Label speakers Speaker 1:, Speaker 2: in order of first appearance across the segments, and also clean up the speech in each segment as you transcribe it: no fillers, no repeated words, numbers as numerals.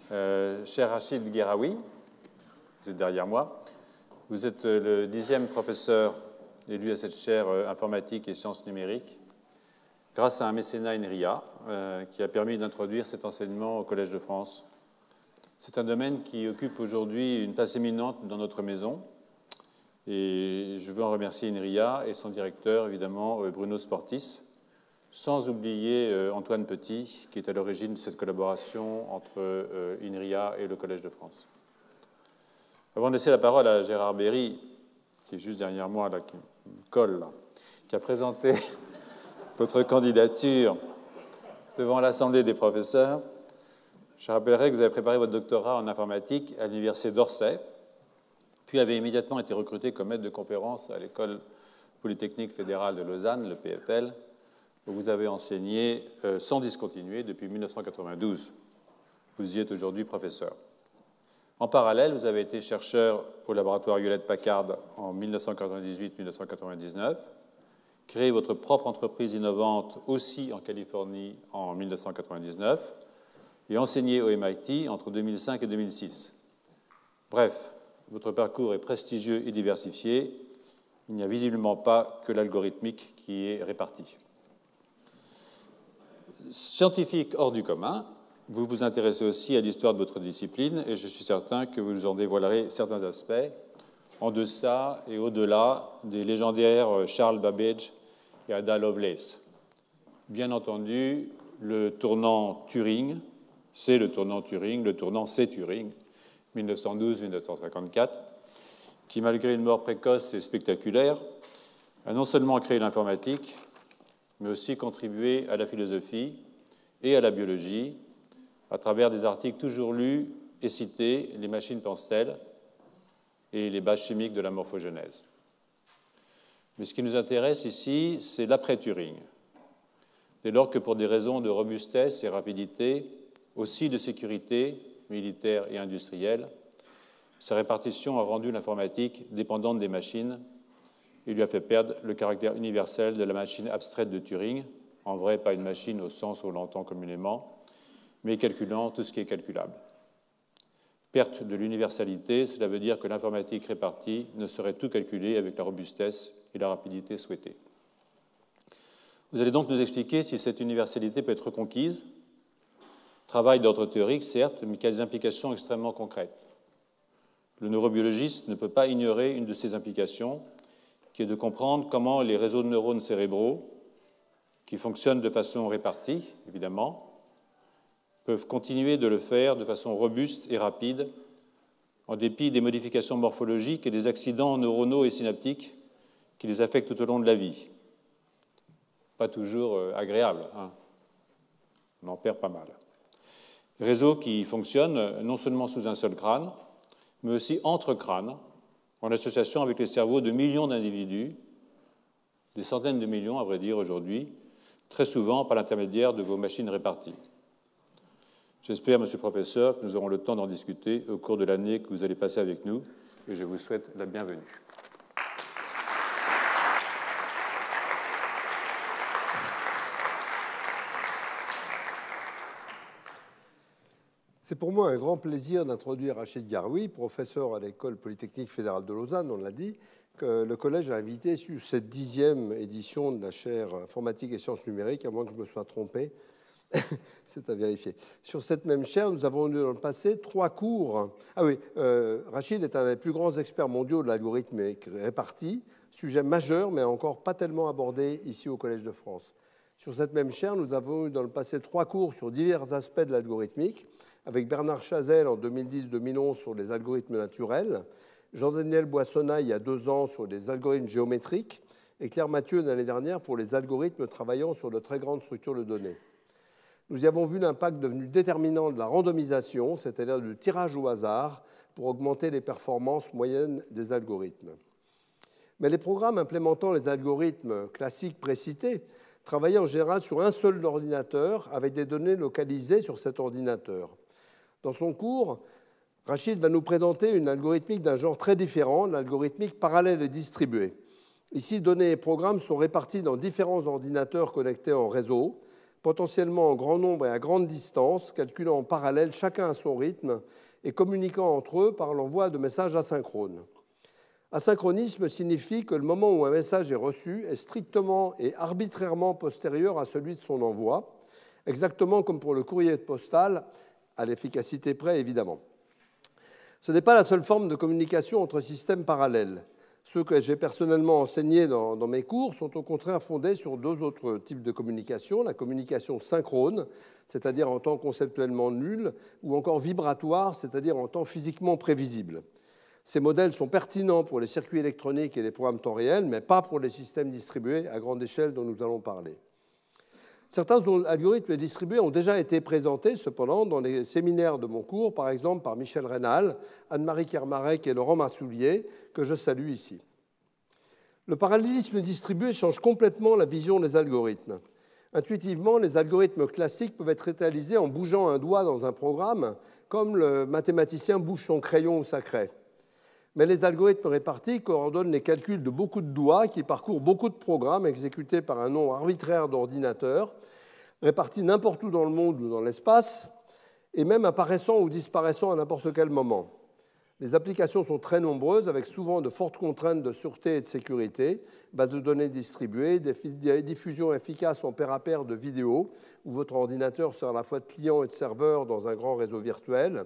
Speaker 1: Cher Rachid Gueraoui, vous êtes derrière moi. Vous êtes le 10e professeur élu à cette chaire informatique et sciences numériques grâce à un mécénat INRIA qui a permis d'introduire cet enseignement au Collège de France. C'est un domaine qui occupe aujourd'hui une place éminente dans notre maison et je veux en remercier INRIA et son directeur, évidemment, Bruno Sportis, sans oublier Antoine Petit, qui est à l'origine de cette collaboration entre INRIA et le Collège de France. Avant de laisser la parole à Gérard Berry, qui est juste derrière moi, là, qui me colle, là, qui a présenté votre candidature devant l'Assemblée des professeurs, je rappellerai que vous avez préparé votre doctorat en informatique à l'Université d'Orsay, puis avez immédiatement été recruté comme maître de conférence à l'École polytechnique fédérale de Lausanne, le PFL, où vous avez enseigné sans discontinuer depuis 1992. Vous y êtes aujourd'hui professeur. En parallèle, vous avez été chercheur au laboratoire Hewlett-Packard en 1998-1999, créé votre propre entreprise innovante aussi en Californie en 1999 et enseigné au MIT entre 2005 et 2006. Bref, votre parcours est prestigieux et diversifié. Il n'y a visiblement pas que l'algorithmique qui est réparti. Scientifique hors du commun, vous vous intéressez aussi à l'histoire de votre discipline et je suis certain que vous en dévoilerez certains aspects en deçà et au-delà des légendaires Charles Babbage et Ada Lovelace. Bien entendu, le tournant Turing, c'est le tournant Turing, le tournant c'est Turing, 1912-1954, qui, malgré une mort précoce et spectaculaire, a non seulement créé l'informatique, mais aussi contribué à la philosophie et à la biologie, à travers des articles toujours lus et cités, Les machines pensent-elles et les bases chimiques de la morphogenèse. Mais ce qui nous intéresse ici, c'est l'après-Turing. Dès lors que pour des raisons de robustesse et rapidité, aussi de sécurité militaire et industrielle, sa répartition a rendu l'informatique dépendante des machines et lui a fait perdre le caractère universel de la machine abstraite de Turing, en vrai pas une machine au sens où on l'entend communément, mais calculant tout ce qui est calculable. Perte de l'universalité, cela veut dire que l'informatique répartie ne saurait tout calculer avec la robustesse et la rapidité souhaitées. Vous allez donc nous expliquer si cette universalité peut être conquise. Travail d'ordre théorique, certes, mais qui a des implications extrêmement concrètes. Le neurobiologiste ne peut pas ignorer une de ces implications, qui est de comprendre comment les réseaux de neurones cérébraux, qui fonctionnent de façon répartie, évidemment, peuvent continuer de le faire de façon robuste et rapide, en dépit des modifications morphologiques et des accidents neuronaux et synaptiques qui les affectent tout au long de la vie. Pas toujours agréable, hein. On en perd pas mal. Réseaux qui fonctionnent non seulement sous un seul crâne, mais aussi entre crânes, en association avec les cerveaux de millions d'individus, des centaines de millions, à vrai dire, aujourd'hui, très souvent par l'intermédiaire de vos machines réparties. J'espère, Monsieur le Professeur, que nous aurons le temps d'en discuter au cours de l'année que vous allez passer avec nous, et je vous souhaite la bienvenue.
Speaker 2: C'est pour moi un grand plaisir d'introduire Rachid Gueraoui, professeur à l'École polytechnique fédérale de Lausanne, on l'a dit, que le collège a invité sur cette 10e édition de la chaire informatique et sciences numériques, à moins que je me sois trompé. C'est à vérifier. Sur cette même chaire, nous avons eu dans le passé 3 cours. Ah oui, Rachid est un des plus grands experts mondiaux de l'algorithme réparti, sujet majeur, mais encore pas tellement abordé ici au Collège de France. Sur cette même chaire, nous avons eu dans le passé 3 cours sur divers aspects de l'algorithmique, avec Bernard Chazelle en 2010-2011 sur les algorithmes naturels, Jean-Daniel Boissonnat il y a 2 ans sur les algorithmes géométriques, et Claire Mathieu l'année dernière pour les algorithmes travaillant sur de très grandes structures de données. Nous y avons vu l'impact devenu déterminant de la randomisation, c'est-à-dire du tirage au hasard, pour augmenter les performances moyennes des algorithmes. Mais les programmes implémentant les algorithmes classiques précités travaillaient en général sur un seul ordinateur avec des données localisées sur cet ordinateur. Dans son cours, Rachid va nous présenter une algorithmique d'un genre très différent, l'algorithmique parallèle et distribuée. Ici, données et programmes sont répartis dans différents ordinateurs connectés en réseau, potentiellement en grand nombre et à grande distance, calculant en parallèle chacun à son rythme et communiquant entre eux par l'envoi de messages asynchrones. Asynchronisme signifie que le moment où un message est reçu est strictement et arbitrairement postérieur à celui de son envoi, exactement comme pour le courrier postal, à l'efficacité près évidemment. Ce n'est pas la seule forme de communication entre systèmes parallèles. Ceux que j'ai personnellement enseignés dans mes cours sont au contraire fondés sur deux autres types de communication, la communication synchrone, c'est-à-dire en temps conceptuellement nul, ou encore vibratoire, c'est-à-dire en temps physiquement prévisible. Ces modèles sont pertinents pour les circuits électroniques et les programmes temps réel, mais pas pour les systèmes distribués à grande échelle dont nous allons parler. Certains algorithmes distribués ont déjà été présentés, cependant, dans les séminaires de mon cours, par exemple par Michel Reynal, Anne-Marie Kermarek et Laurent Massoulier, que je salue ici. Le parallélisme distribué change complètement la vision des algorithmes. Intuitivement, les algorithmes classiques peuvent être réalisés en bougeant un doigt dans un programme, comme le mathématicien bouge son crayon ou sa craie. Mais les algorithmes répartis coordonnent les calculs de beaucoup de doigts qui parcourent beaucoup de programmes exécutés par un nombre arbitraire d'ordinateurs, répartis n'importe où dans le monde ou dans l'espace, et même apparaissant ou disparaissant à n'importe quel moment. Les applications sont très nombreuses, avec souvent de fortes contraintes de sûreté et de sécurité, bases de données distribuées, des diffusions efficaces en pair à pair de vidéos, où votre ordinateur sert à la fois de client et de serveur dans un grand réseau virtuel,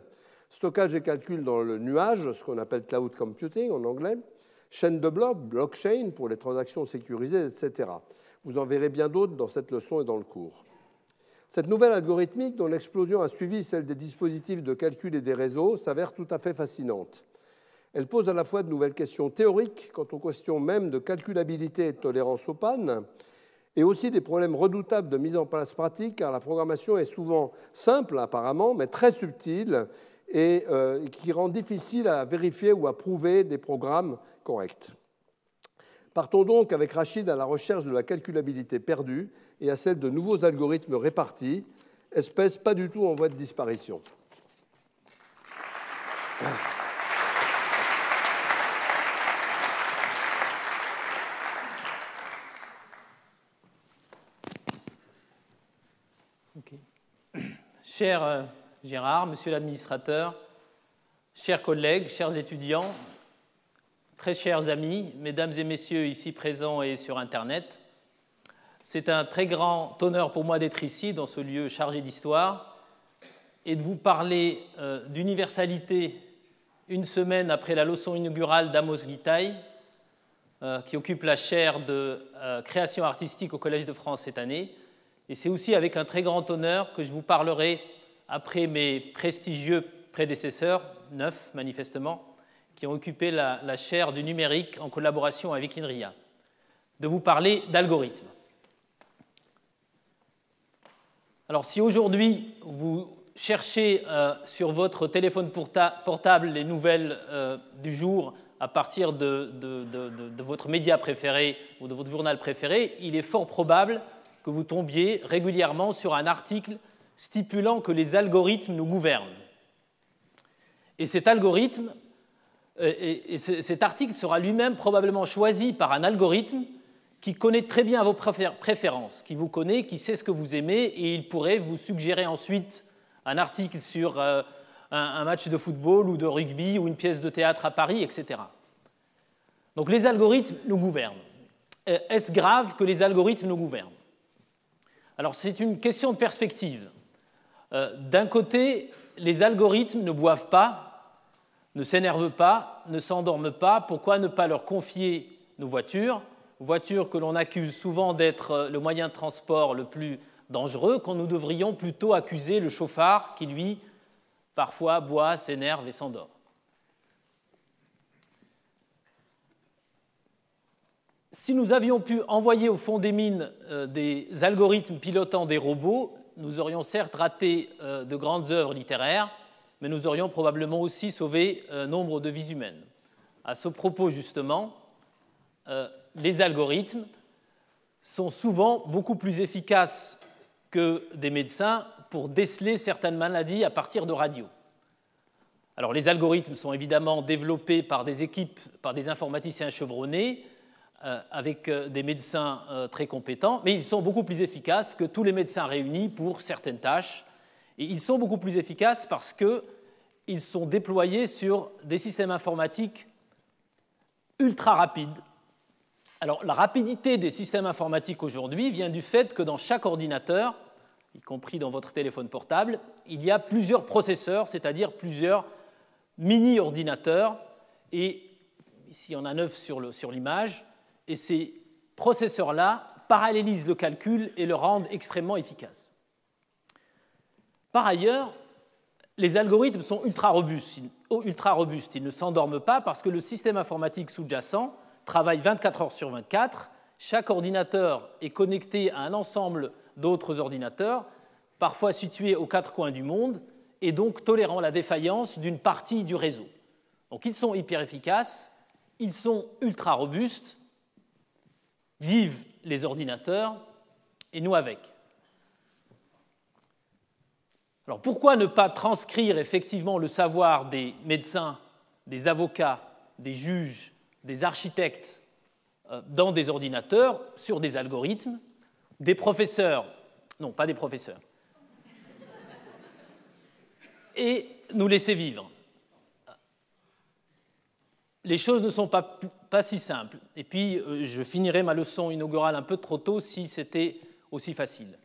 Speaker 2: stockage et calcul dans le nuage, ce qu'on appelle cloud computing en anglais, chaîne de blocs, blockchain pour les transactions sécurisées, etc. Vous en verrez bien d'autres dans cette leçon et dans le cours. Cette nouvelle algorithmique, dont l'explosion a suivi celle des dispositifs de calcul et des réseaux, s'avère tout à fait fascinante. Elle pose à la fois de nouvelles questions théoriques quant aux questions même de calculabilité et de tolérance aux pannes, et aussi des problèmes redoutables de mise en place pratique, car la programmation est souvent simple apparemment, mais très subtile, et qui rend difficile à vérifier ou à prouver des programmes corrects. Partons donc avec Rachid à la recherche de la calculabilité perdue et à celle de nouveaux algorithmes répartis, espèce pas du tout en voie de disparition.
Speaker 3: Okay. Cher Gérard, monsieur l'administrateur, chers collègues, chers étudiants, très chers amis, mesdames et messieurs ici présents et sur Internet, c'est un très grand honneur pour moi d'être ici, dans ce lieu chargé d'histoire, et de vous parler d'universalité une semaine après la leçon inaugurale d'Amos Gitaï, qui occupe la chaire de création artistique au Collège de France cette année. Et c'est aussi avec un très grand honneur que je vous parlerai, après mes prestigieux prédécesseurs, 9 manifestement, qui ont occupé la chaire du numérique en collaboration avec INRIA, de vous parler d'algorithmes. Alors, si aujourd'hui vous cherchez sur votre téléphone portable les nouvelles du jour à partir de votre média préféré ou de votre journal préféré, il est fort probable que vous tombiez régulièrement sur un article stipulant que les algorithmes nous gouvernent. Et cet algorithme, cet article sera lui-même probablement choisi par un algorithme qui connaît très bien vos préférences, qui vous connaît, qui sait ce que vous aimez, et il pourrait vous suggérer ensuite un article sur un match de football ou de rugby ou une pièce de théâtre à Paris, etc. Donc les algorithmes nous gouvernent. Est-ce grave que les algorithmes nous gouvernent? Alors c'est une question de perspective. D'un côté, les algorithmes ne boivent pas, ne s'énervent pas, ne s'endorment pas. Pourquoi ne pas leur confier nos voitures que l'on accuse souvent d'être le moyen de transport le plus dangereux, quand nous devrions plutôt accuser le chauffard qui, lui, parfois boit, s'énerve et s'endort. Si nous avions pu envoyer au fond des mines des algorithmes pilotant des robots, nous aurions certes raté de grandes œuvres littéraires, mais nous aurions probablement aussi sauvé nombre de vies humaines. À ce propos, justement, les algorithmes sont souvent beaucoup plus efficaces que des médecins pour déceler certaines maladies à partir de radios. Alors, les algorithmes sont évidemment développés par des équipes, par des informaticiens chevronnés, avec des médecins très compétents, mais ils sont beaucoup plus efficaces que tous les médecins réunis pour certaines tâches. Et ils sont beaucoup plus efficaces parce qu'ils sont déployés sur des systèmes informatiques ultra rapides. Alors, la rapidité des systèmes informatiques aujourd'hui vient du fait que dans chaque ordinateur, y compris dans votre téléphone portable, il y a plusieurs processeurs, c'est-à-dire plusieurs mini-ordinateurs. Et ici, on a 9 sur l'image. Et ces processeurs-là parallélisent le calcul et le rendent extrêmement efficace. Par ailleurs, les algorithmes sont ultra robustes. Ils ne s'endorment pas parce que le système informatique sous-jacent travaille 24 heures sur 24. Chaque ordinateur est connecté à un ensemble d'autres ordinateurs, parfois situés aux quatre coins du monde, et donc tolérant la défaillance d'une partie du réseau. Donc ils sont hyper efficaces, ils sont ultra robustes, vivent les ordinateurs, et nous avec. Alors pourquoi ne pas transcrire effectivement le savoir des médecins, des avocats, des juges, des architectes dans des ordinateurs sur des algorithmes, des professeurs, non pas des professeurs, et nous laisser vivre? Les choses ne sont pas si simples. Et puis, je finirai ma leçon inaugurale un peu trop tôt si c'était aussi facile.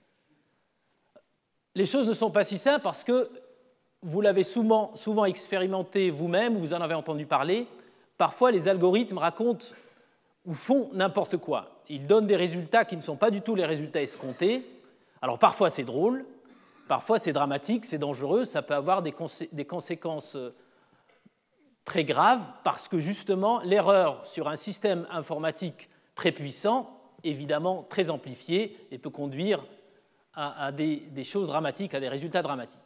Speaker 3: Les choses ne sont pas si simples parce que vous l'avez souvent expérimenté vous-même, vous en avez entendu parler. Parfois, les algorithmes racontent ou font n'importe quoi. Ils donnent des résultats qui ne sont pas du tout les résultats escomptés. Alors, parfois, c'est drôle, parfois, c'est dramatique, c'est dangereux, ça peut avoir des conséquences très grave parce que justement l'erreur sur un système informatique très puissant, évidemment très amplifié, et peut conduire à des choses dramatiques, à des résultats dramatiques.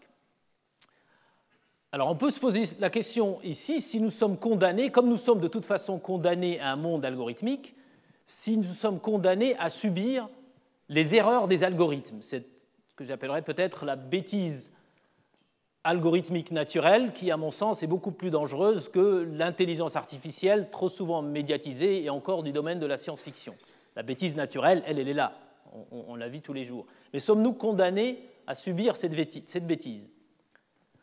Speaker 3: Alors on peut se poser la question ici, si nous sommes condamnés, comme nous sommes de toute façon condamnés à un monde algorithmique, si nous sommes condamnés à subir les erreurs des algorithmes, c'est ce que j'appellerais peut-être la bêtise algorithmique naturelle qui, à mon sens, est beaucoup plus dangereuse que l'intelligence artificielle, trop souvent médiatisée et encore du domaine de la science-fiction. La bêtise naturelle, elle est là, on la vit tous les jours. Mais sommes-nous condamnés à subir cette bêtise?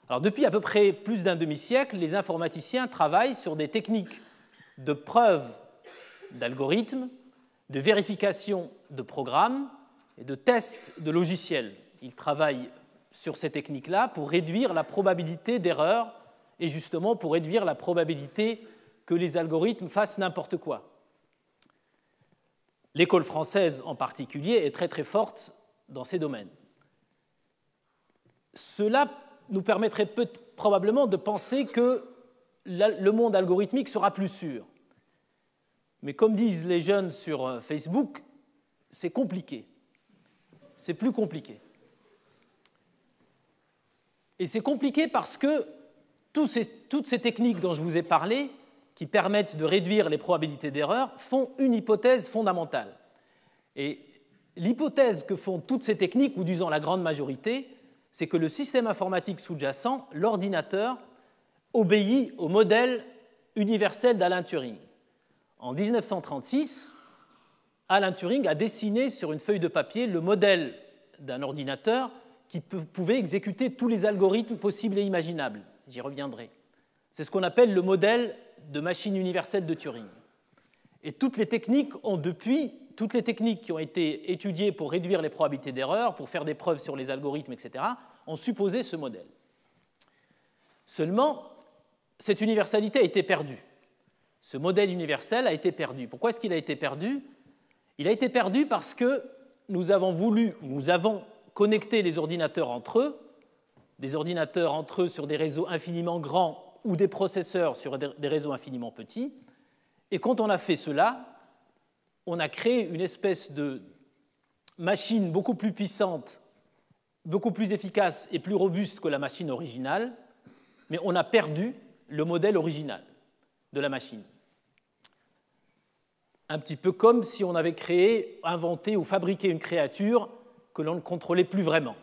Speaker 3: Alors, depuis à peu près plus d'un demi-siècle, les informaticiens travaillent sur des techniques de preuve d'algorithmes, de vérification de programmes et de test de logiciels. Ils travaillent sur ces techniques-là pour réduire la probabilité d'erreur et justement pour réduire la probabilité que les algorithmes fassent n'importe quoi. L'école française en particulier est très très forte dans ces domaines. Cela nous permettrait probablement de penser que le monde algorithmique sera plus sûr. Mais comme disent les jeunes sur Facebook, c'est compliqué. C'est plus compliqué. Et c'est compliqué parce que toutes ces techniques dont je vous ai parlé, qui permettent de réduire les probabilités d'erreur, font une hypothèse fondamentale. Et l'hypothèse que font toutes ces techniques, ou disons la grande majorité, c'est que le système informatique sous-jacent, l'ordinateur, obéit au modèle universel d'Alan Turing. En 1936, Alan Turing a dessiné sur une feuille de papier le modèle d'un ordinateur qui pouvait exécuter tous les algorithmes possibles et imaginables. J'y reviendrai. C'est ce qu'on appelle le modèle de machine universelle de Turing. Et toutes les techniques qui ont été étudiées pour réduire les probabilités d'erreur, pour faire des preuves sur les algorithmes, etc., ont supposé ce modèle. Seulement, cette universalité a été perdue. Ce modèle universel a été perdu. Pourquoi est-ce qu'il a été perdu? Il a été perdu parce que nous avons connecter les ordinateurs entre eux, des ordinateurs entre eux sur des réseaux infiniment grands ou des processeurs sur des réseaux infiniment petits. Et quand on a fait cela, on a créé une espèce de machine beaucoup plus puissante, beaucoup plus efficace et plus robuste que la machine originale, mais on a perdu le modèle original de la machine. Un petit peu comme si on avait créé, inventé ou fabriqué une créature que l'on ne contrôlait plus vraiment.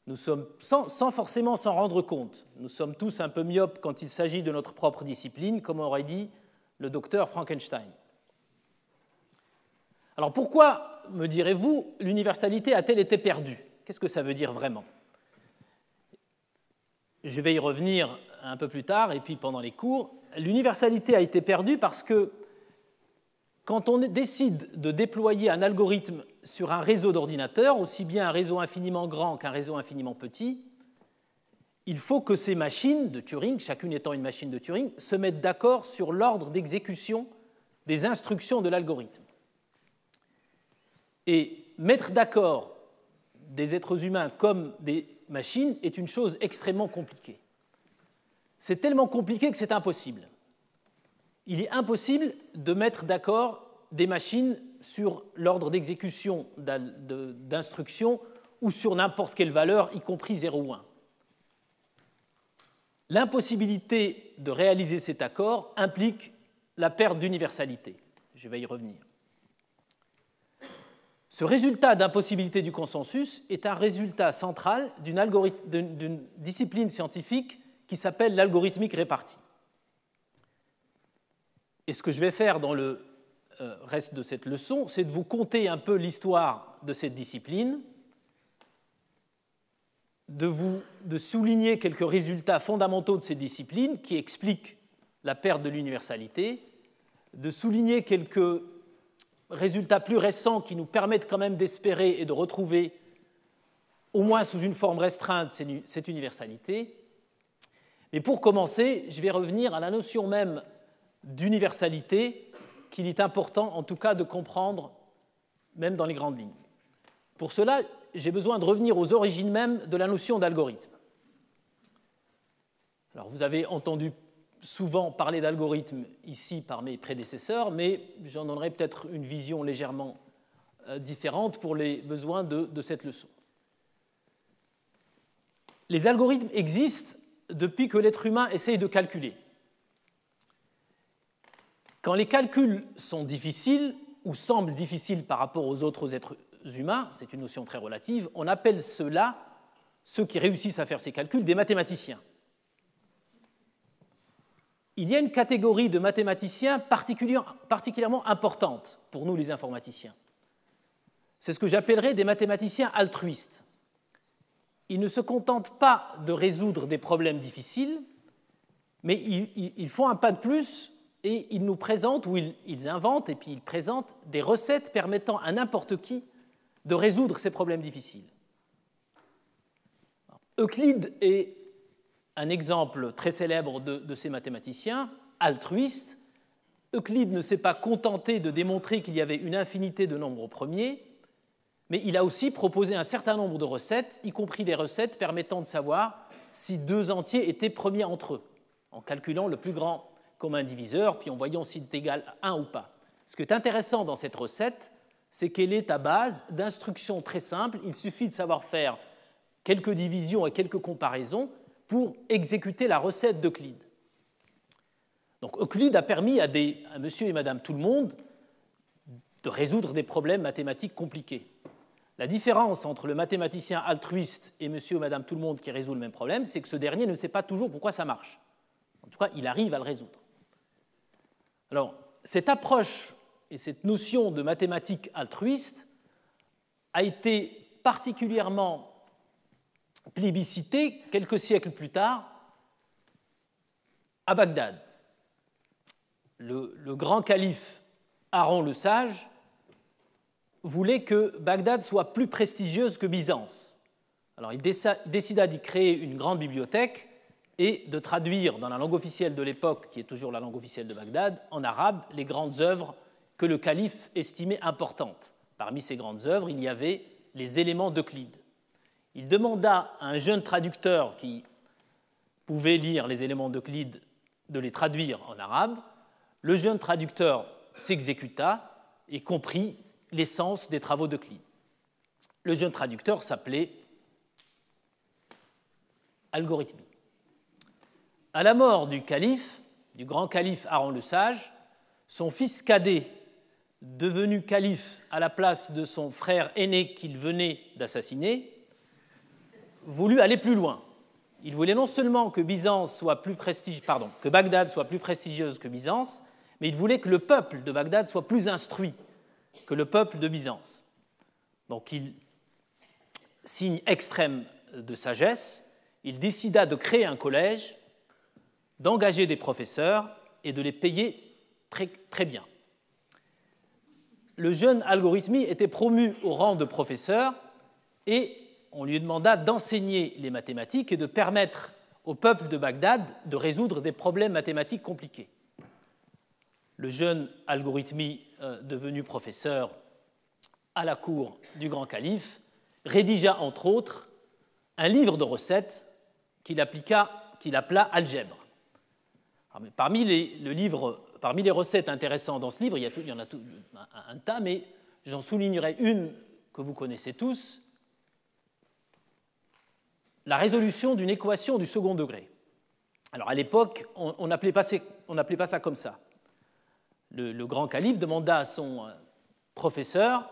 Speaker 3: Nous sommes, sans forcément s'en rendre compte, nous sommes tous un peu myopes quand il s'agit de notre propre discipline, comme aurait dit le docteur Frankenstein. Alors pourquoi, me direz-vous, l'universalité a-t-elle été perdue? Qu'est-ce que ça veut dire vraiment? Je vais y revenir un peu plus tard et puis pendant les cours. L'universalité a été perdue parce que quand on décide de déployer un algorithme sur un réseau d'ordinateurs, aussi bien un réseau infiniment grand qu'un réseau infiniment petit, il faut que ces machines de Turing, chacune étant une machine de Turing, se mettent d'accord sur l'ordre d'exécution des instructions de l'algorithme. Et mettre d'accord des êtres humains comme des machines est une chose extrêmement compliquée. C'est tellement compliqué que c'est impossible. Il est impossible de mettre d'accord des machines sur l'ordre d'exécution d'instructions ou sur n'importe quelle valeur, y compris 0 ou 1. L'impossibilité de réaliser cet accord implique la perte d'universalité. Je vais y revenir. Ce résultat d'impossibilité du consensus est un résultat central d'une discipline scientifique qui s'appelle l'algorithmique répartie. Et ce que je vais faire dans le reste de cette leçon, c'est de vous conter un peu l'histoire de cette discipline, de souligner quelques résultats fondamentaux de cette discipline qui expliquent la perte de l'universalité, de souligner quelques résultats plus récents qui nous permettent quand même d'espérer et de retrouver, au moins sous une forme restreinte, cette universalité. Mais pour commencer, je vais revenir à la notion même d'universalité qu'il est important, en tout cas, de comprendre, même dans les grandes lignes. Pour cela, j'ai besoin de revenir aux origines même de la notion d'algorithme. Alors, vous avez entendu souvent parler d'algorithme ici par mes prédécesseurs, mais j'en donnerai peut-être une vision légèrement différente pour les besoins de cette leçon. Les algorithmes existent depuis que l'être humain essaye de calculer. Quand les calculs sont difficiles ou semblent difficiles par rapport aux autres êtres humains, c'est une notion très relative, on appelle ceux-là, ceux qui réussissent à faire ces calculs, des mathématiciens. Il y a une catégorie de mathématiciens particulièrement importante pour nous les informaticiens. C'est ce que j'appellerais des mathématiciens altruistes. Ils ne se contentent pas de résoudre des problèmes difficiles, mais ils font un pas de plus et ils nous présentent, ou ils inventent et puis ils présentent des recettes permettant à n'importe qui de résoudre ces problèmes difficiles. Euclide est un exemple très célèbre de ces mathématiciens altruistes. Euclide ne s'est pas contenté de démontrer qu'il y avait une infinité de nombres premiers, mais il a aussi proposé un certain nombre de recettes, y compris des recettes permettant de savoir si deux entiers étaient premiers entre eux, en calculant le plus grand commun diviseur, puis en voyant s'il est égal à 1 ou pas. Ce qui est intéressant dans cette recette, c'est qu'elle est à base d'instructions très simples. Il suffit de savoir faire quelques divisions et quelques comparaisons pour exécuter la recette d'Euclide. Donc Euclide a permis à monsieur et madame tout le monde de résoudre des problèmes mathématiques compliqués. La différence entre le mathématicien altruiste et monsieur ou madame tout le monde qui résout le même problème, c'est que ce dernier ne sait pas toujours pourquoi ça marche. En tout cas, il arrive à le résoudre. Alors, cette approche et cette notion de mathématiques altruiste a été particulièrement plébiscitée quelques siècles plus tard à Bagdad. Le grand calife Haron le Sage voulait que Bagdad soit plus prestigieuse que Byzance. Alors il décida d'y créer une grande bibliothèque et de traduire dans la langue officielle de l'époque, qui est toujours la langue officielle de Bagdad, en arabe, les grandes œuvres que le calife estimait importantes. Parmi ces grandes œuvres, il y avait les éléments d'Euclide. Il demanda à un jeune traducteur qui pouvait lire les éléments d'Euclide de les traduire en arabe. Le jeune traducteur s'exécuta et comprit l'essence des travaux d'Euclide. Le jeune traducteur s'appelait Algorithmie. À la mort du calife, du grand calife Haron le Sage, son fils cadet, devenu calife à la place de son frère aîné qu'il venait d'assassiner, voulut aller plus loin. Il voulait non seulement que Bagdad soit plus prestigieuse que Byzance, mais il voulait que le peuple de Bagdad soit plus instruit, que le peuple de Byzance. Donc il, signe extrême de sagesse, il décida de créer un collège, d'engager des professeurs et de les payer très, très bien. Le jeune Algorithmi était promu au rang de professeur et on lui demanda d'enseigner les mathématiques et de permettre au peuple de Bagdad de résoudre des problèmes mathématiques compliqués. Le jeune Algorithmi, devenu professeur à la cour du grand calife, rédigea entre autres un livre de recettes qu'il appela Algèbre. Alors, parmi les recettes intéressantes dans ce livre, il y en a un tas, mais j'en soulignerai une que vous connaissez tous, la résolution d'une équation du second degré. Alors à l'époque, on n'appelait pas ça comme ça. Le grand calife demanda à son professeur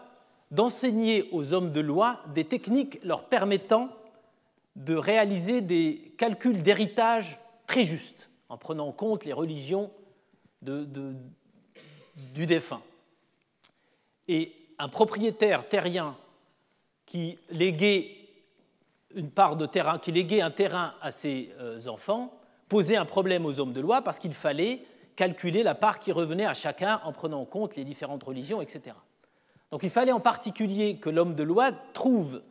Speaker 3: d'enseigner aux hommes de loi des techniques leur permettant de réaliser des calculs d'héritage très justes, en prenant en compte les religions du défunt. Et un propriétaire terrien qui léguait une part de terrain, qui léguait un terrain à ses enfants, posait un problème aux hommes de loi parce qu'il fallait calculer la part qui revenait à chacun en prenant en compte les différentes religions, etc. Donc il fallait en particulier que l'homme de loi trouve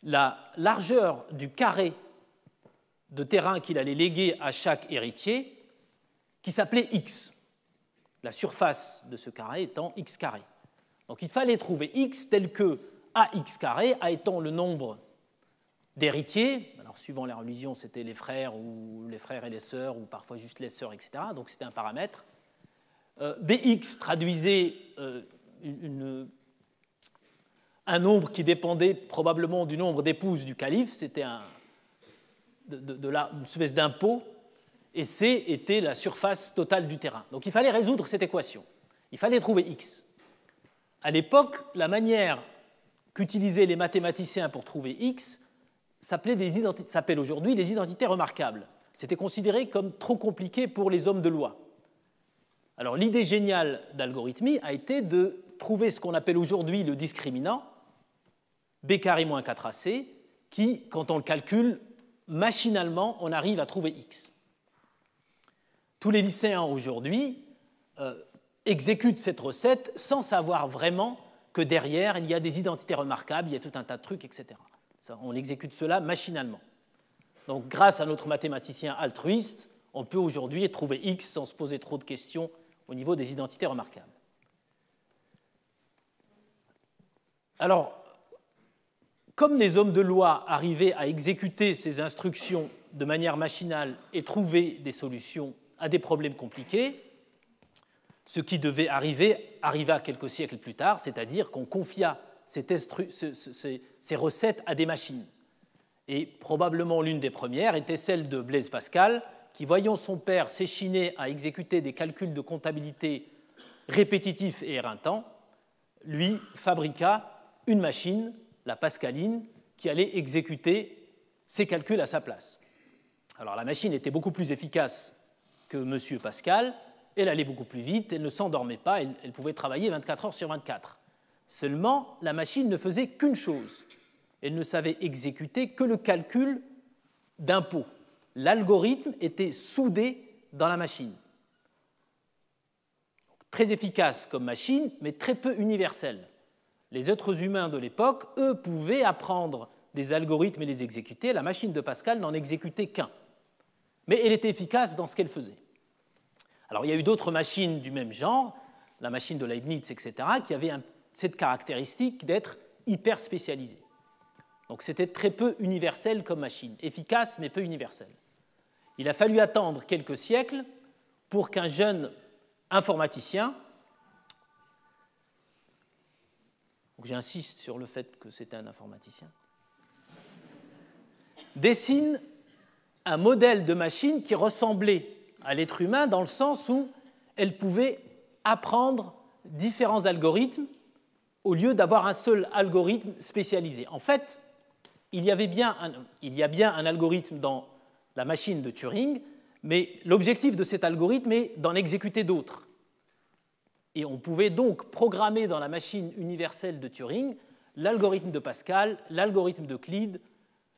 Speaker 3: la largeur du carré de terrain qu'il allait léguer à chaque héritier, qui s'appelait x, la surface de ce carré étant x carré. Donc il fallait trouver x tel que ax carré, a étant le nombre d'héritiers, alors suivant la religion c'était les frères ou les frères et les sœurs, ou parfois juste les sœurs, etc., donc c'était un paramètre. Bx traduisait un nombre qui dépendait probablement du nombre d'épouses du calife, c'était une espèce d'impôt, et C était la surface totale du terrain. Donc il fallait résoudre cette équation. Il fallait trouver X. À l'époque, la manière qu'utilisaient les mathématiciens pour trouver X s'appelle aujourd'hui les identités remarquables. C'était considéré comme trop compliqué pour les hommes de loi. Alors l'idée géniale d'Algorithmi a été de trouver ce qu'on appelle aujourd'hui le discriminant, B carré moins 4AC, qui, quand on le calcule, machinalement, on arrive à trouver X. Tous les lycéens aujourd'hui exécutent cette recette sans savoir vraiment que derrière, il y a des identités remarquables, il y a tout un tas de trucs, etc. On exécute cela machinalement. Donc, grâce à notre mathématicien altruiste, on peut aujourd'hui trouver X sans se poser trop de questions au niveau des identités remarquables. Alors, comme les hommes de loi arrivaient à exécuter ces instructions de manière machinale et trouver des solutions à des problèmes compliqués, ce qui devait arriva quelques siècles plus tard, c'est-à-dire qu'on confia ces recettes à des machines. Et probablement l'une des premières était celle de Blaise Pascal, qui, voyant son père s'échiner à exécuter des calculs de comptabilité répétitifs et éreintants, lui fabriqua une machine, la pascaline, qui allait exécuter ces calculs à sa place. Alors la machine était beaucoup plus efficace que M. Pascal, elle allait beaucoup plus vite, elle ne s'endormait pas, elle pouvait travailler 24 heures sur 24. Seulement, la machine ne faisait qu'une chose, elle ne savait exécuter que le calcul d'impôt. L'algorithme était soudé dans la machine. Très efficace comme machine, mais très peu universelle. Les êtres humains de l'époque, eux, pouvaient apprendre des algorithmes et les exécuter. La machine de Pascal n'en exécutait qu'un. Mais elle était efficace dans ce qu'elle faisait. Alors, il y a eu d'autres machines du même genre, la machine de Leibniz, etc., qui avaient cette caractéristique d'être hyper spécialisée. Donc, c'était très peu universel comme machine, efficace mais peu universelle. Il a fallu attendre quelques siècles pour qu'un jeune informaticien, j'insiste sur le fait que c'était un informaticien, dessine un modèle de machine qui ressemblait à l'être humain dans le sens où elle pouvait apprendre différents algorithmes au lieu d'avoir un seul algorithme spécialisé. En fait, il y a bien un algorithme dans la machine de Turing, mais l'objectif de cet algorithme est d'en exécuter d'autres. Et on pouvait donc programmer dans la machine universelle de Turing l'algorithme de Pascal, l'algorithme d'Euclide,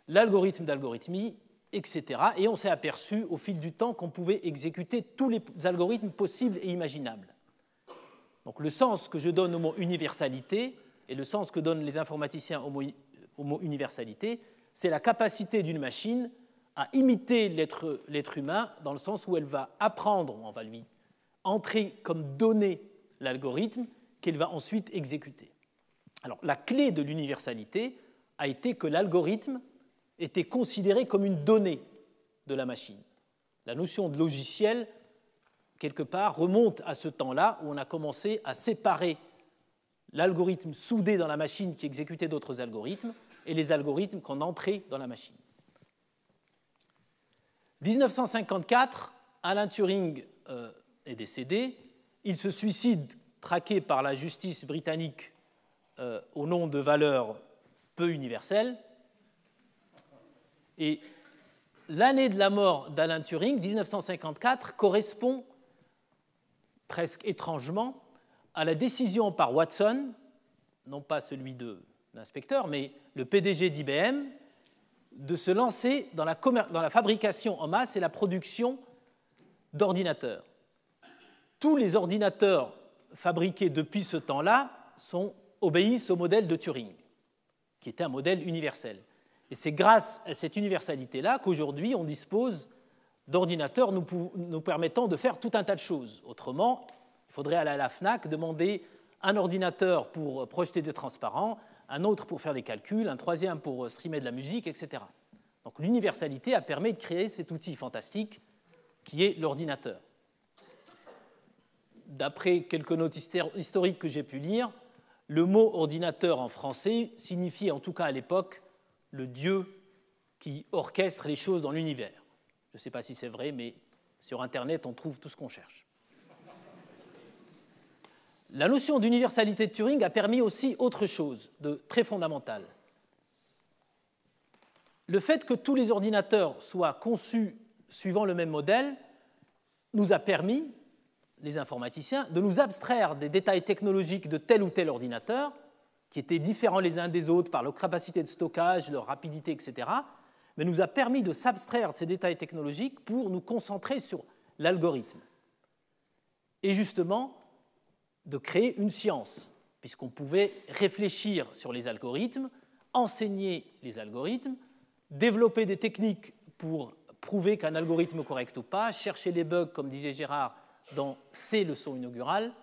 Speaker 3: l'algorithme d'algorithmie, etc. Et on s'est aperçu au fil du temps qu'on pouvait exécuter tous les algorithmes possibles et imaginables. Donc le sens que je donne au mot universalité et le sens que donnent les informaticiens au mot universalité, c'est la capacité d'une machine à imiter l'être humain dans le sens où elle va apprendre, on va lui entrer comme donnée l'algorithme qu'elle va ensuite exécuter. Alors la clé de l'universalité a été que l'algorithme était considéré comme une donnée de la machine. La notion de logiciel, quelque part, remonte à ce temps-là où on a commencé à séparer l'algorithme soudé dans la machine qui exécutait d'autres algorithmes et les algorithmes qu'on entrait dans la machine. 1954, Alan Turing est décédé. Il se suicide traqué par la justice britannique au nom de valeurs peu universelles. Et l'année de la mort d'Alan Turing, 1954, correspond presque étrangement à la décision par Watson, non pas celui de l'inspecteur, mais le PDG d'IBM, de se lancer dans la fabrication en masse et la production d'ordinateurs. Tous les ordinateurs fabriqués depuis ce temps-là obéissent au modèle de Turing, qui était un modèle universel. Et c'est grâce à cette universalité-là qu'aujourd'hui, on dispose d'ordinateurs nous permettant de faire tout un tas de choses. Autrement, il faudrait aller à la FNAC, demander un ordinateur pour projeter des transparents, un autre pour faire des calculs, un troisième pour streamer de la musique, etc. Donc l'universalité a permis de créer cet outil fantastique qui est l'ordinateur. D'après quelques notes historiques que j'ai pu lire, le mot ordinateur en français signifiait, en tout cas à l'époque, le Dieu qui orchestre les choses dans l'univers. Je ne sais pas si c'est vrai, mais sur Internet, on trouve tout ce qu'on cherche. La notion d'universalité de Turing a permis aussi autre chose de très fondamental. Le fait que tous les ordinateurs soient conçus suivant le même modèle nous a permis, les informaticiens, de nous abstraire des détails technologiques de tel ou tel ordinateur, qui étaient différents les uns des autres par leur capacité de stockage, leur rapidité, etc., mais nous a permis de s'abstraire de ces détails technologiques pour nous concentrer sur l'algorithme. Et justement, de créer une science, puisqu'on pouvait réfléchir sur les algorithmes, enseigner les algorithmes, développer des techniques pour prouver qu'un algorithme est correct ou pas, chercher les bugs, comme disait Gérard, dans ses leçons inaugurales,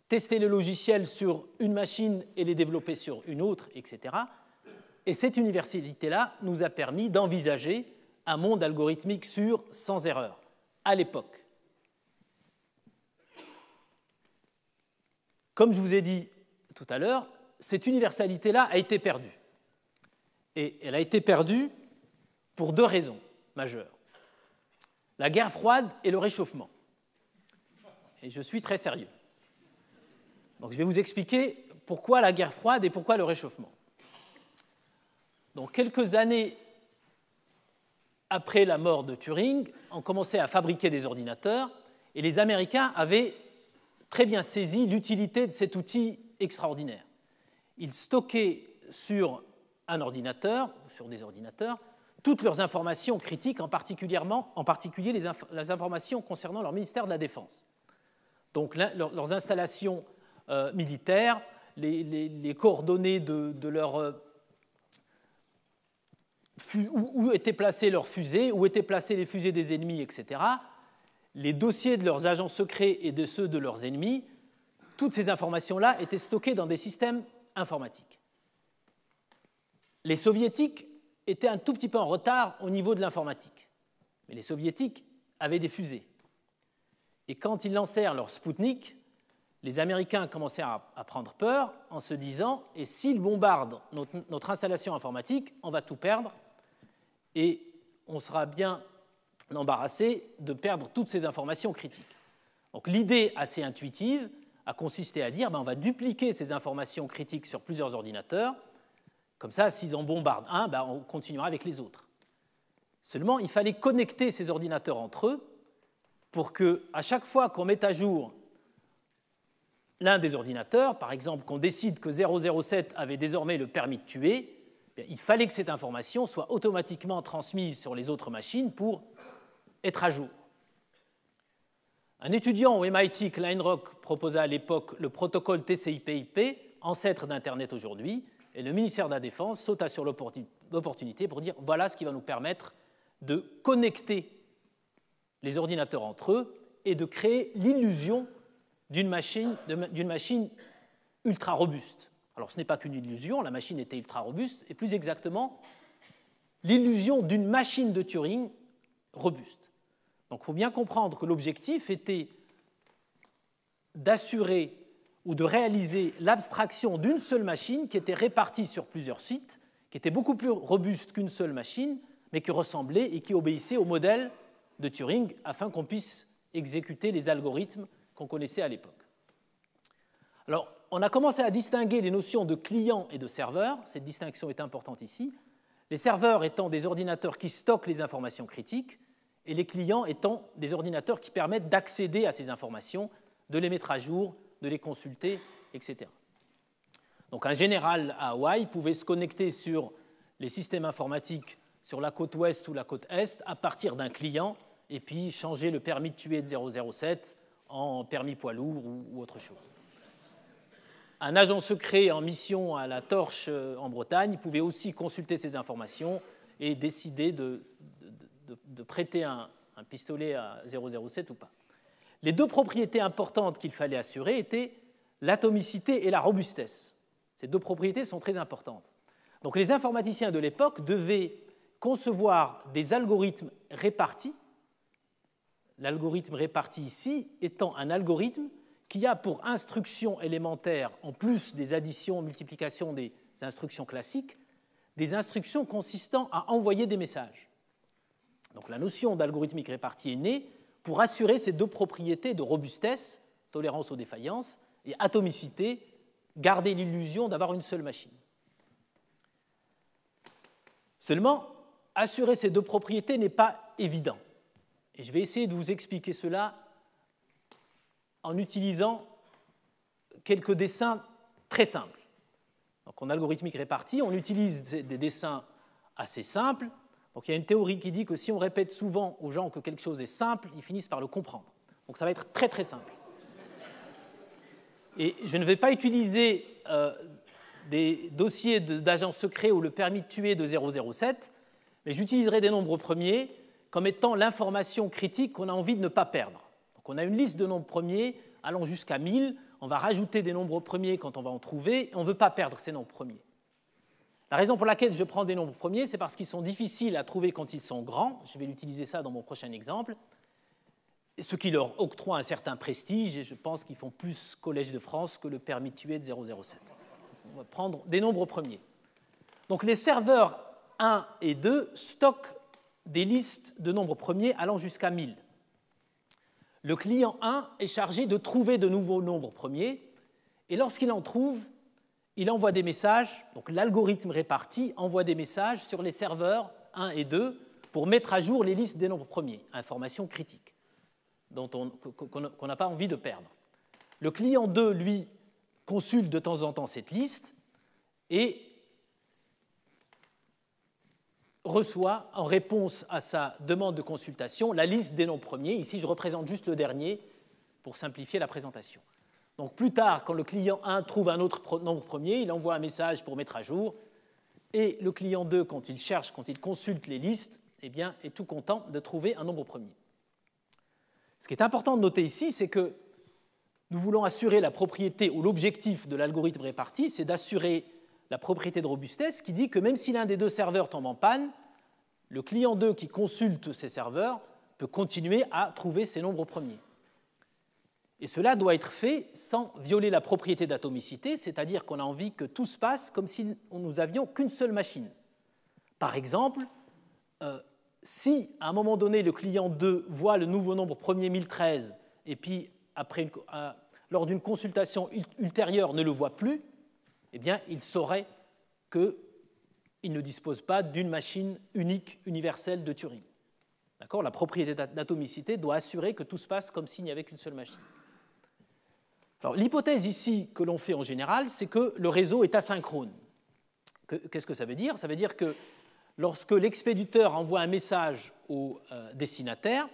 Speaker 3: tester le logiciel sur une machine et les développer sur une autre, etc. Et cette universalité-là nous a permis d'envisager un monde algorithmique sûr, sans erreur, à l'époque. Comme je vous ai dit tout à l'heure, cette universalité-là a été perdue. Et elle a été perdue pour deux raisons majeures. La guerre froide et le réchauffement. Et je suis très sérieux. Donc je vais vous expliquer pourquoi la guerre froide et pourquoi le réchauffement. Donc quelques années après la mort de Turing, on commençait à fabriquer des ordinateurs et les Américains avaient très bien saisi l'utilité de cet outil extraordinaire. Ils stockaient sur un ordinateur, sur des ordinateurs, toutes leurs informations critiques, en particulier les informations concernant leur ministère de la Défense. Donc leurs installations militaires, les coordonnées de leur... où étaient placées leurs fusées, où étaient placées les fusées des ennemis, etc., les dossiers de leurs agents secrets et de ceux de leurs ennemis, toutes ces informations-là étaient stockées dans des systèmes informatiques. Les Soviétiques étaient un tout petit peu en retard au niveau de l'informatique, mais les Soviétiques avaient des fusées. Et quand ils lancèrent leur Spoutnik, les Américains commençaient à prendre peur en se disant « et s'ils bombardent notre installation informatique, on va tout perdre et on sera bien embarrassé de perdre toutes ces informations critiques. » Donc l'idée assez intuitive a consisté à dire on va dupliquer ces informations critiques sur plusieurs ordinateurs, comme ça s'ils en bombardent un, on continuera avec les autres. Seulement, il fallait connecter ces ordinateurs entre eux pour qu'à chaque fois qu'on met à jour l'un des ordinateurs, par exemple qu'on décide que 007 avait désormais le permis de tuer, il fallait que cette information soit automatiquement transmise sur les autres machines pour être à jour. Un étudiant au MIT, Kleinrock, proposa à l'époque le protocole TCP/IP, ancêtre d'Internet aujourd'hui, et le ministère de la Défense sauta sur l'opportunité pour dire voilà ce qui va nous permettre de connecter les ordinateurs entre eux et de créer l'illusion d'une machine ultra robuste. Alors ce n'est pas qu'une illusion, la machine était ultra robuste, et plus exactement, l'illusion d'une machine de Turing robuste. Donc il faut bien comprendre que l'objectif était d'assurer ou de réaliser l'abstraction d'une seule machine qui était répartie sur plusieurs sites, qui était beaucoup plus robuste qu'une seule machine, mais qui ressemblait et qui obéissait au modèle de Turing afin qu'on puisse exécuter les algorithmes qu'on connaissait à l'époque. Alors, on a commencé à distinguer les notions de client et de serveur. Cette distinction est importante ici. Les serveurs étant des ordinateurs qui stockent les informations critiques et les clients étant des ordinateurs qui permettent d'accéder à ces informations, de les mettre à jour, de les consulter, etc. Donc un général à Hawaï pouvait se connecter sur les systèmes informatiques sur la côte ouest ou la côte est à partir d'un client et puis changer le permis de tuer de 007 en permis poids lourd ou autre chose. Un agent secret en mission à la Torche en Bretagne pouvait aussi consulter ces informations et décider de prêter un pistolet à 007 ou pas. Les deux propriétés importantes qu'il fallait assurer étaient l'atomicité et la robustesse. Ces deux propriétés sont très importantes. Donc les informaticiens de l'époque devaient concevoir des algorithmes répartis, l'algorithme réparti ici étant un algorithme qui a pour instruction élémentaire, en plus des additions, multiplications des instructions classiques, des instructions consistant à envoyer des messages. Donc la notion d'algorithmique répartie est née pour assurer ces deux propriétés de robustesse, tolérance aux défaillances, et atomicité, garder l'illusion d'avoir une seule machine. Seulement, assurer ces deux propriétés n'est pas évident. Et je vais essayer de vous expliquer cela en utilisant quelques dessins très simples. Donc, en algorithmique répartie, on utilise des dessins assez simples. Donc, il y a une théorie qui dit que si on répète souvent aux gens que quelque chose est simple, ils finissent par le comprendre. Donc, ça va être très, très simple. Et je ne vais pas utiliser des dossiers d'agents secrets ou le permis de tuer de 007, mais j'utiliserai des nombres premiers comme étant l'information critique qu'on a envie de ne pas perdre. Donc on a une liste de nombres premiers allant jusqu'à 1000, on va rajouter des nombres premiers quand on va en trouver, et on ne veut pas perdre ces nombres premiers. La raison pour laquelle je prends des nombres premiers, c'est parce qu'ils sont difficiles à trouver quand ils sont grands, je vais l'utiliser ça dans mon prochain exemple, ce qui leur octroie un certain prestige, et je pense qu'ils font plus Collège de France que le permis de tuer de 007. On va prendre des nombres premiers. Donc les serveurs 1 et 2 stockent des listes de nombres premiers allant jusqu'à 1000. Le client 1 est chargé de trouver de nouveaux nombres premiers, et lorsqu'il en trouve, il envoie des messages, donc l'algorithme réparti envoie des messages sur les serveurs 1 et 2 pour mettre à jour les listes des nombres premiers, information critique, qu'on n'a pas envie de perdre. Le client 2, lui, consulte de temps en temps cette liste et reçoit, en réponse à sa demande de consultation, la liste des nombres premiers. Ici, je représente juste le dernier pour simplifier la présentation. Donc, plus tard, quand le client 1 trouve un autre nombre premier, il envoie un message pour mettre à jour. Et le client 2, quand il cherche, quand il consulte les listes, eh bien, est tout content de trouver un nombre premier. Ce qui est important de noter ici, c'est que nous voulons assurer la propriété ou l'objectif de l'algorithme réparti, c'est d'assurer la propriété de robustesse qui dit que même si l'un des deux serveurs tombe en panne, le client 2 qui consulte ces serveurs peut continuer à trouver ces nombres premiers. Et cela doit être fait sans violer la propriété d'atomicité, c'est-à-dire qu'on a envie que tout se passe comme si nous avions qu'une seule machine. Par exemple, si à un moment donné le client 2 voit le nouveau nombre premier 1013 et puis lors d'une consultation ultérieure ne le voit plus, eh bien, il saurait qu'il ne dispose pas d'une machine unique, universelle de Turing. D'accord ? La propriété d'atomicité doit assurer que tout se passe comme s'il n'y avait qu'une seule machine. Alors, l'hypothèse ici que l'on fait en général, c'est que le réseau est asynchrone. Qu'est-ce que ça veut dire? Ça veut dire que lorsque l'expéditeur envoie un message au destinataire,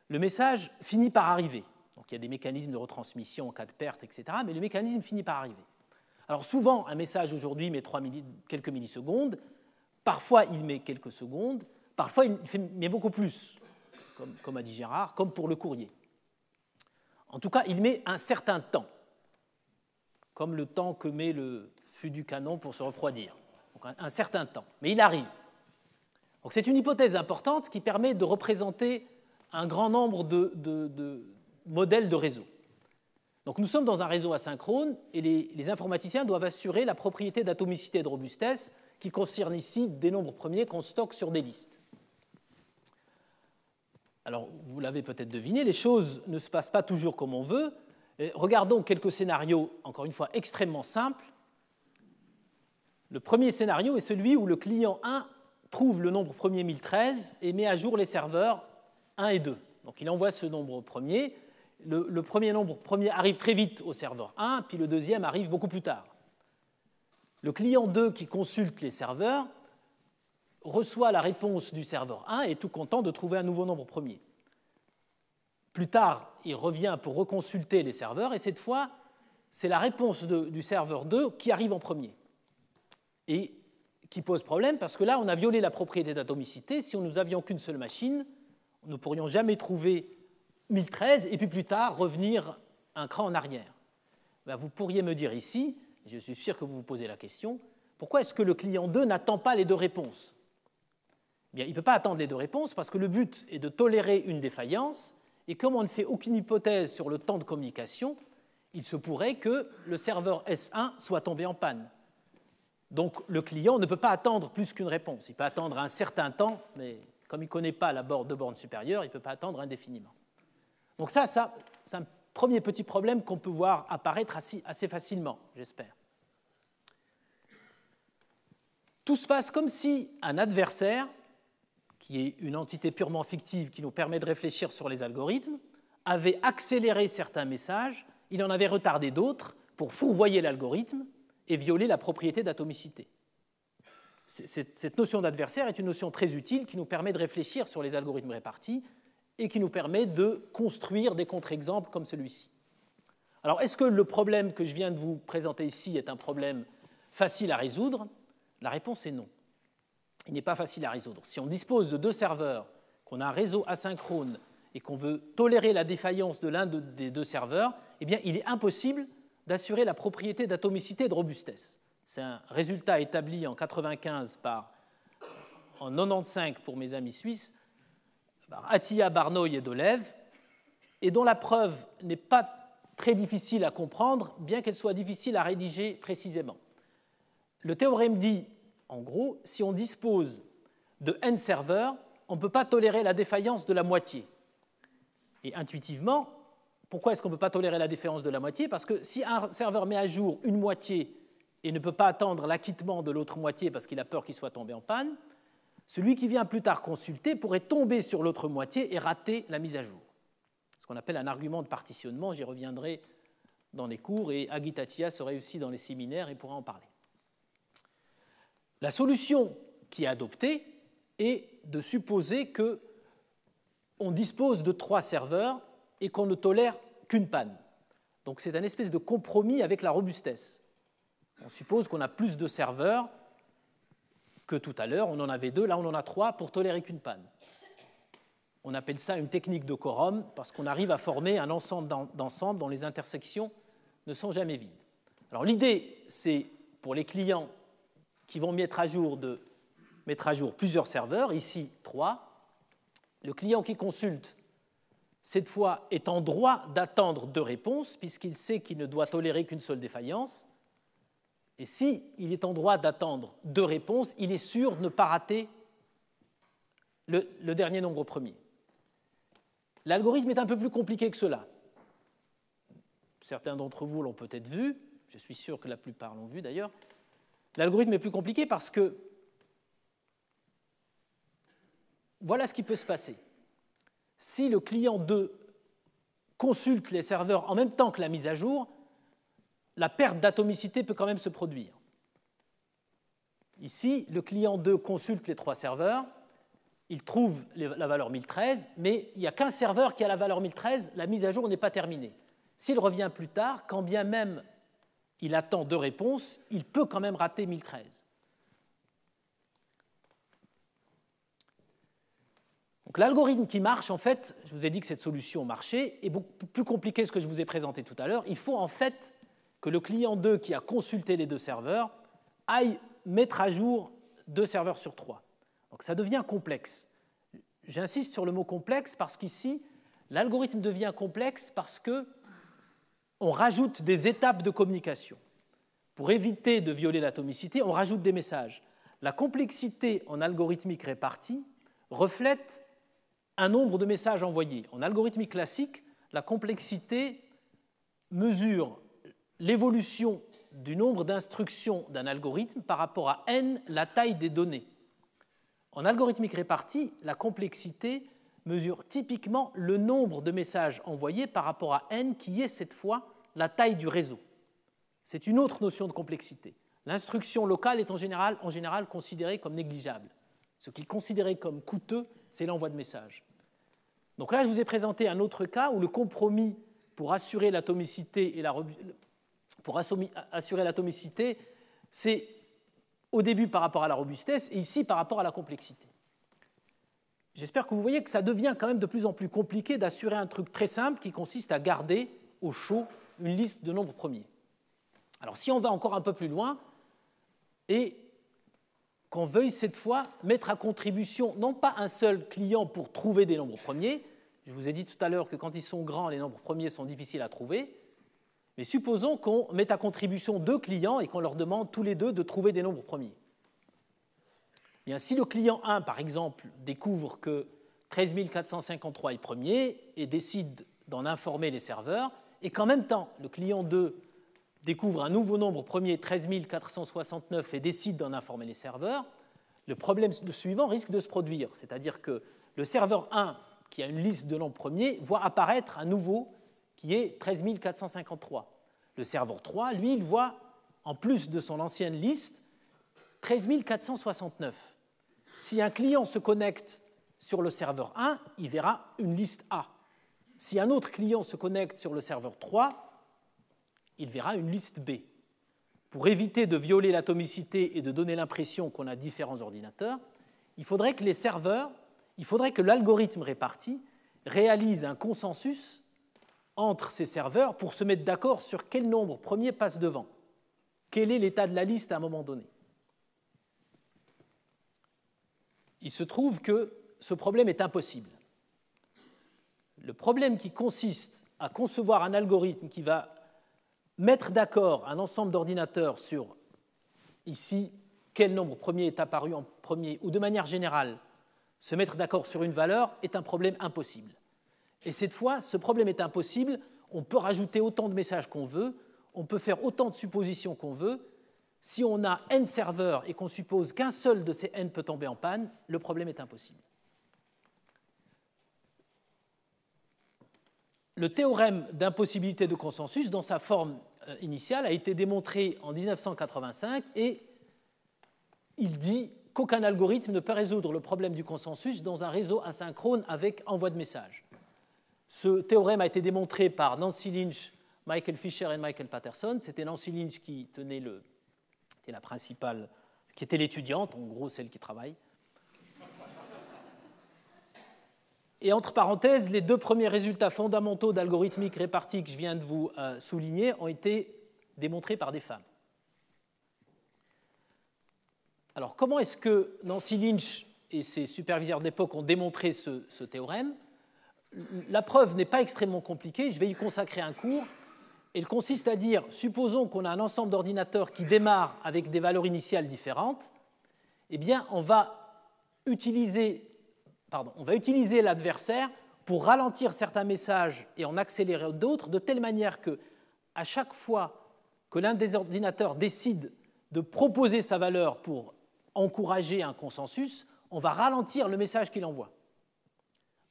Speaker 3: le message finit par arriver. Donc, il y a des mécanismes de retransmission en cas de perte, etc., mais le mécanisme finit par arriver. Alors, souvent, un message aujourd'hui met quelques millisecondes, parfois il met quelques secondes, parfois il met beaucoup plus, comme a dit Gérard, comme pour le courrier. En tout cas, il met un certain temps, comme le temps que met le fût du canon pour se refroidir. Donc un certain temps, mais il arrive. Donc c'est une hypothèse importante qui permet de représenter un grand nombre de modèles de réseau. Donc nous sommes dans un réseau asynchrone et les informaticiens doivent assurer la propriété d'atomicité et de robustesse qui concerne ici des nombres premiers qu'on stocke sur des listes. Alors, vous l'avez peut-être deviné, les choses ne se passent pas toujours comme on veut. Regardons quelques scénarios, encore une fois, extrêmement simples. Le premier scénario est celui où le client 1 trouve le nombre premier 1013 et met à jour les serveurs 1 et 2. Donc, il envoie ce nombre premier. Le premier nombre premier arrive très vite au serveur 1, puis le deuxième arrive beaucoup plus tard. Le client 2 qui consulte les serveurs reçoit la réponse du serveur 1 et est tout content de trouver un nouveau nombre premier. Plus tard, il revient pour reconsulter les serveurs et cette fois, c'est la réponse du serveur 2 qui arrive en premier et qui pose problème parce que là, on a violé la propriété d'atomicité. Si nous n'avions qu'une seule machine, nous ne pourrions jamais trouver 1013 et puis plus tard revenir un cran en arrière. Ben, vous pourriez me dire ici, je suis sûr que vous vous posez la question, pourquoi est-ce que le client 2 n'attend pas les deux réponses? Bien, il ne peut pas attendre les deux réponses parce que le but est de tolérer une défaillance et comme on ne fait aucune hypothèse sur le temps de communication, il se pourrait que le serveur S1 soit tombé en panne. Donc le client ne peut pas attendre plus qu'une réponse. Il peut attendre un certain temps, mais comme il ne connaît pas la borne de borne supérieure, il ne peut pas attendre indéfiniment. Donc ça c'est un premier petit problème qu'on peut voir apparaître assez facilement, j'espère. Tout se passe comme si un adversaire, qui est une entité purement fictive qui nous permet de réfléchir sur les algorithmes, avait accéléré certains messages, il en avait retardé d'autres pour fourvoyer l'algorithme et violer la propriété d'atomicité. Cette notion d'adversaire est une notion très utile qui nous permet de réfléchir sur les algorithmes répartis et qui nous permet de construire des contre-exemples comme celui-ci. Alors, est-ce que le problème que je viens de vous présenter ici est un problème facile à résoudre? La réponse est non. Il n'est pas facile à résoudre. Si on dispose de deux serveurs, qu'on a un réseau asynchrone et qu'on veut tolérer la défaillance de l'un des deux serveurs, eh bien, il est impossible d'assurer la propriété d'atomicité et de robustesse. C'est un résultat établi en 1995 en 1995 pour mes amis suisses, par Atiyah, Barnoy et Dolev, et dont la preuve n'est pas très difficile à comprendre, bien qu'elle soit difficile à rédiger précisément. Le théorème dit, en gros, si on dispose de n serveurs, on ne peut pas tolérer la défaillance de la moitié. Et intuitivement, pourquoi est-ce qu'on ne peut pas tolérer la défaillance de la moitié? Parce que si un serveur met à jour une moitié et ne peut pas attendre l'acquittement de l'autre moitié parce qu'il a peur qu'il soit tombé en panne, celui qui vient plus tard consulter pourrait tomber sur l'autre moitié et rater la mise à jour. Ce qu'on appelle un argument de partitionnement, j'y reviendrai dans les cours, et Hagit Atiyah serait aussi dans les séminaires et pourra en parler. La solution qui est adoptée est de supposer qu'on dispose de 3 serveurs et qu'on ne tolère qu'une panne. Donc c'est un espèce de compromis avec la robustesse. On suppose qu'on a plus de serveurs que tout à l'heure, on en avait 2, là on en a 3 pour tolérer qu'une panne. On appelle ça une technique de quorum parce qu'on arrive à former un ensemble d'ensembles dont les intersections ne sont jamais vides. Alors l'idée, c'est pour les clients qui vont mettre à jour plusieurs serveurs, ici 3. Le client qui consulte, cette fois, est en droit d'attendre 2 réponses, puisqu'il sait qu'il ne doit tolérer qu'une seule défaillance. Et s'il est en droit d'attendre 2 réponses, il est sûr de ne pas rater le dernier nombre premier. L'algorithme est un peu plus compliqué que cela. Certains d'entre vous l'ont peut-être vu, je suis sûr que la plupart l'ont vu d'ailleurs. L'algorithme est plus compliqué parce que voilà ce qui peut se passer. Si le client 2 consulte les serveurs en même temps que la mise à jour, la perte d'atomicité peut quand même se produire. Ici, le client 2 consulte les 3 serveurs, il trouve la valeur 1013, mais il n'y a qu'un serveur qui a la valeur 1013, la mise à jour n'est pas terminée. S'il revient plus tard, quand bien même il attend 2 réponses, il peut quand même rater 1013. Donc l'algorithme qui marche, en fait, je vous ai dit que cette solution marchait, est beaucoup plus compliqué que ce que je vous ai présenté tout à l'heure. Il faut en fait que le client 2 qui a consulté les 2 serveurs aille mettre à jour 2 serveurs sur 3. Donc ça devient complexe. J'insiste sur le mot complexe parce qu'ici, l'algorithme devient complexe parce qu'on rajoute des étapes de communication. Pour éviter de violer l'atomicité, on rajoute des messages. La complexité en algorithmique répartie reflète un nombre de messages envoyés. En algorithmique classique, la complexité mesure l'évolution du nombre d'instructions d'un algorithme par rapport à n, la taille des données. En algorithmique répartie, la complexité mesure typiquement le nombre de messages envoyés par rapport à n, qui est cette fois la taille du réseau. C'est une autre notion de complexité. L'instruction locale est en général considérée comme négligeable. Ce qui est considéré comme coûteux, c'est l'envoi de messages. Donc là, je vous ai présenté un autre cas où le compromis pour assurer l'atomicité et c'est au début par rapport à la robustesse et ici par rapport à la complexité. J'espère que vous voyez que ça devient quand même de plus en plus compliqué d'assurer un truc très simple qui consiste à garder au chaud une liste de nombres premiers. Alors si on va encore un peu plus loin et qu'on veuille cette fois mettre à contribution non pas un seul client pour trouver des nombres premiers, je vous ai dit tout à l'heure que quand ils sont grands, les nombres premiers sont difficiles à trouver, mais supposons qu'on mette à contribution 2 clients et qu'on leur demande tous les 2 de trouver des nombres premiers. Bien, si le client 1, par exemple, découvre que 13 453 est premier et décide d'en informer les serveurs, et qu'en même temps, le client 2 découvre un nouveau nombre premier, 13 469, et décide d'en informer les serveurs, le problème suivant risque de se produire, c'est-à-dire que le serveur 1, qui a une liste de nombres premiers, voit apparaître un nouveau qui est 13 453. Le serveur 3, lui, il voit, en plus de son ancienne liste, 13 469. Si un client se connecte sur le serveur 1, il verra une liste A. Si un autre client se connecte sur le serveur 3, il verra une liste B. Pour éviter de violer l'atomicité et de donner l'impression qu'on a différents ordinateurs, il faudrait que l'algorithme réparti réalise un consensus entre ces serveurs pour se mettre d'accord sur quel nombre premier passe devant. Quel est l'état de la liste à un moment donné? Il se trouve que ce problème est impossible. Le problème qui consiste à concevoir un algorithme qui va mettre d'accord un ensemble d'ordinateurs sur, ici, quel nombre premier est apparu en premier, ou de manière générale, se mettre d'accord sur une valeur, est un problème impossible. Et cette fois, ce problème est impossible, on peut rajouter autant de messages qu'on veut, on peut faire autant de suppositions qu'on veut. Si on a n serveurs et qu'on suppose qu'un seul de ces n peut tomber en panne, le problème est impossible. Le théorème d'impossibilité de consensus, dans sa forme initiale, a été démontré en 1985 et il dit qu'aucun algorithme ne peut résoudre le problème du consensus dans un réseau asynchrone avec envoi de messages. Ce théorème a été démontré par Nancy Lynch, Michael Fisher et Michael Patterson. C'était Nancy Lynch qui tenait la principale, qui était l'étudiante, en gros celle qui travaille. Et entre parenthèses, les 2 premiers résultats fondamentaux d'algorithmique répartie que je viens de vous souligner ont été démontrés par des femmes. Alors, comment est-ce que Nancy Lynch et ses superviseurs d'époque ont démontré ce théorème? La preuve n'est pas extrêmement compliquée, je vais y consacrer un cours. Elle consiste à dire, supposons qu'on a un ensemble d'ordinateurs qui démarrent avec des valeurs initiales différentes, eh bien, on va utiliser l'adversaire pour ralentir certains messages et en accélérer d'autres, de telle manière que, à chaque fois que l'un des ordinateurs décide de proposer sa valeur pour encourager un consensus, on va ralentir le message qu'il envoie,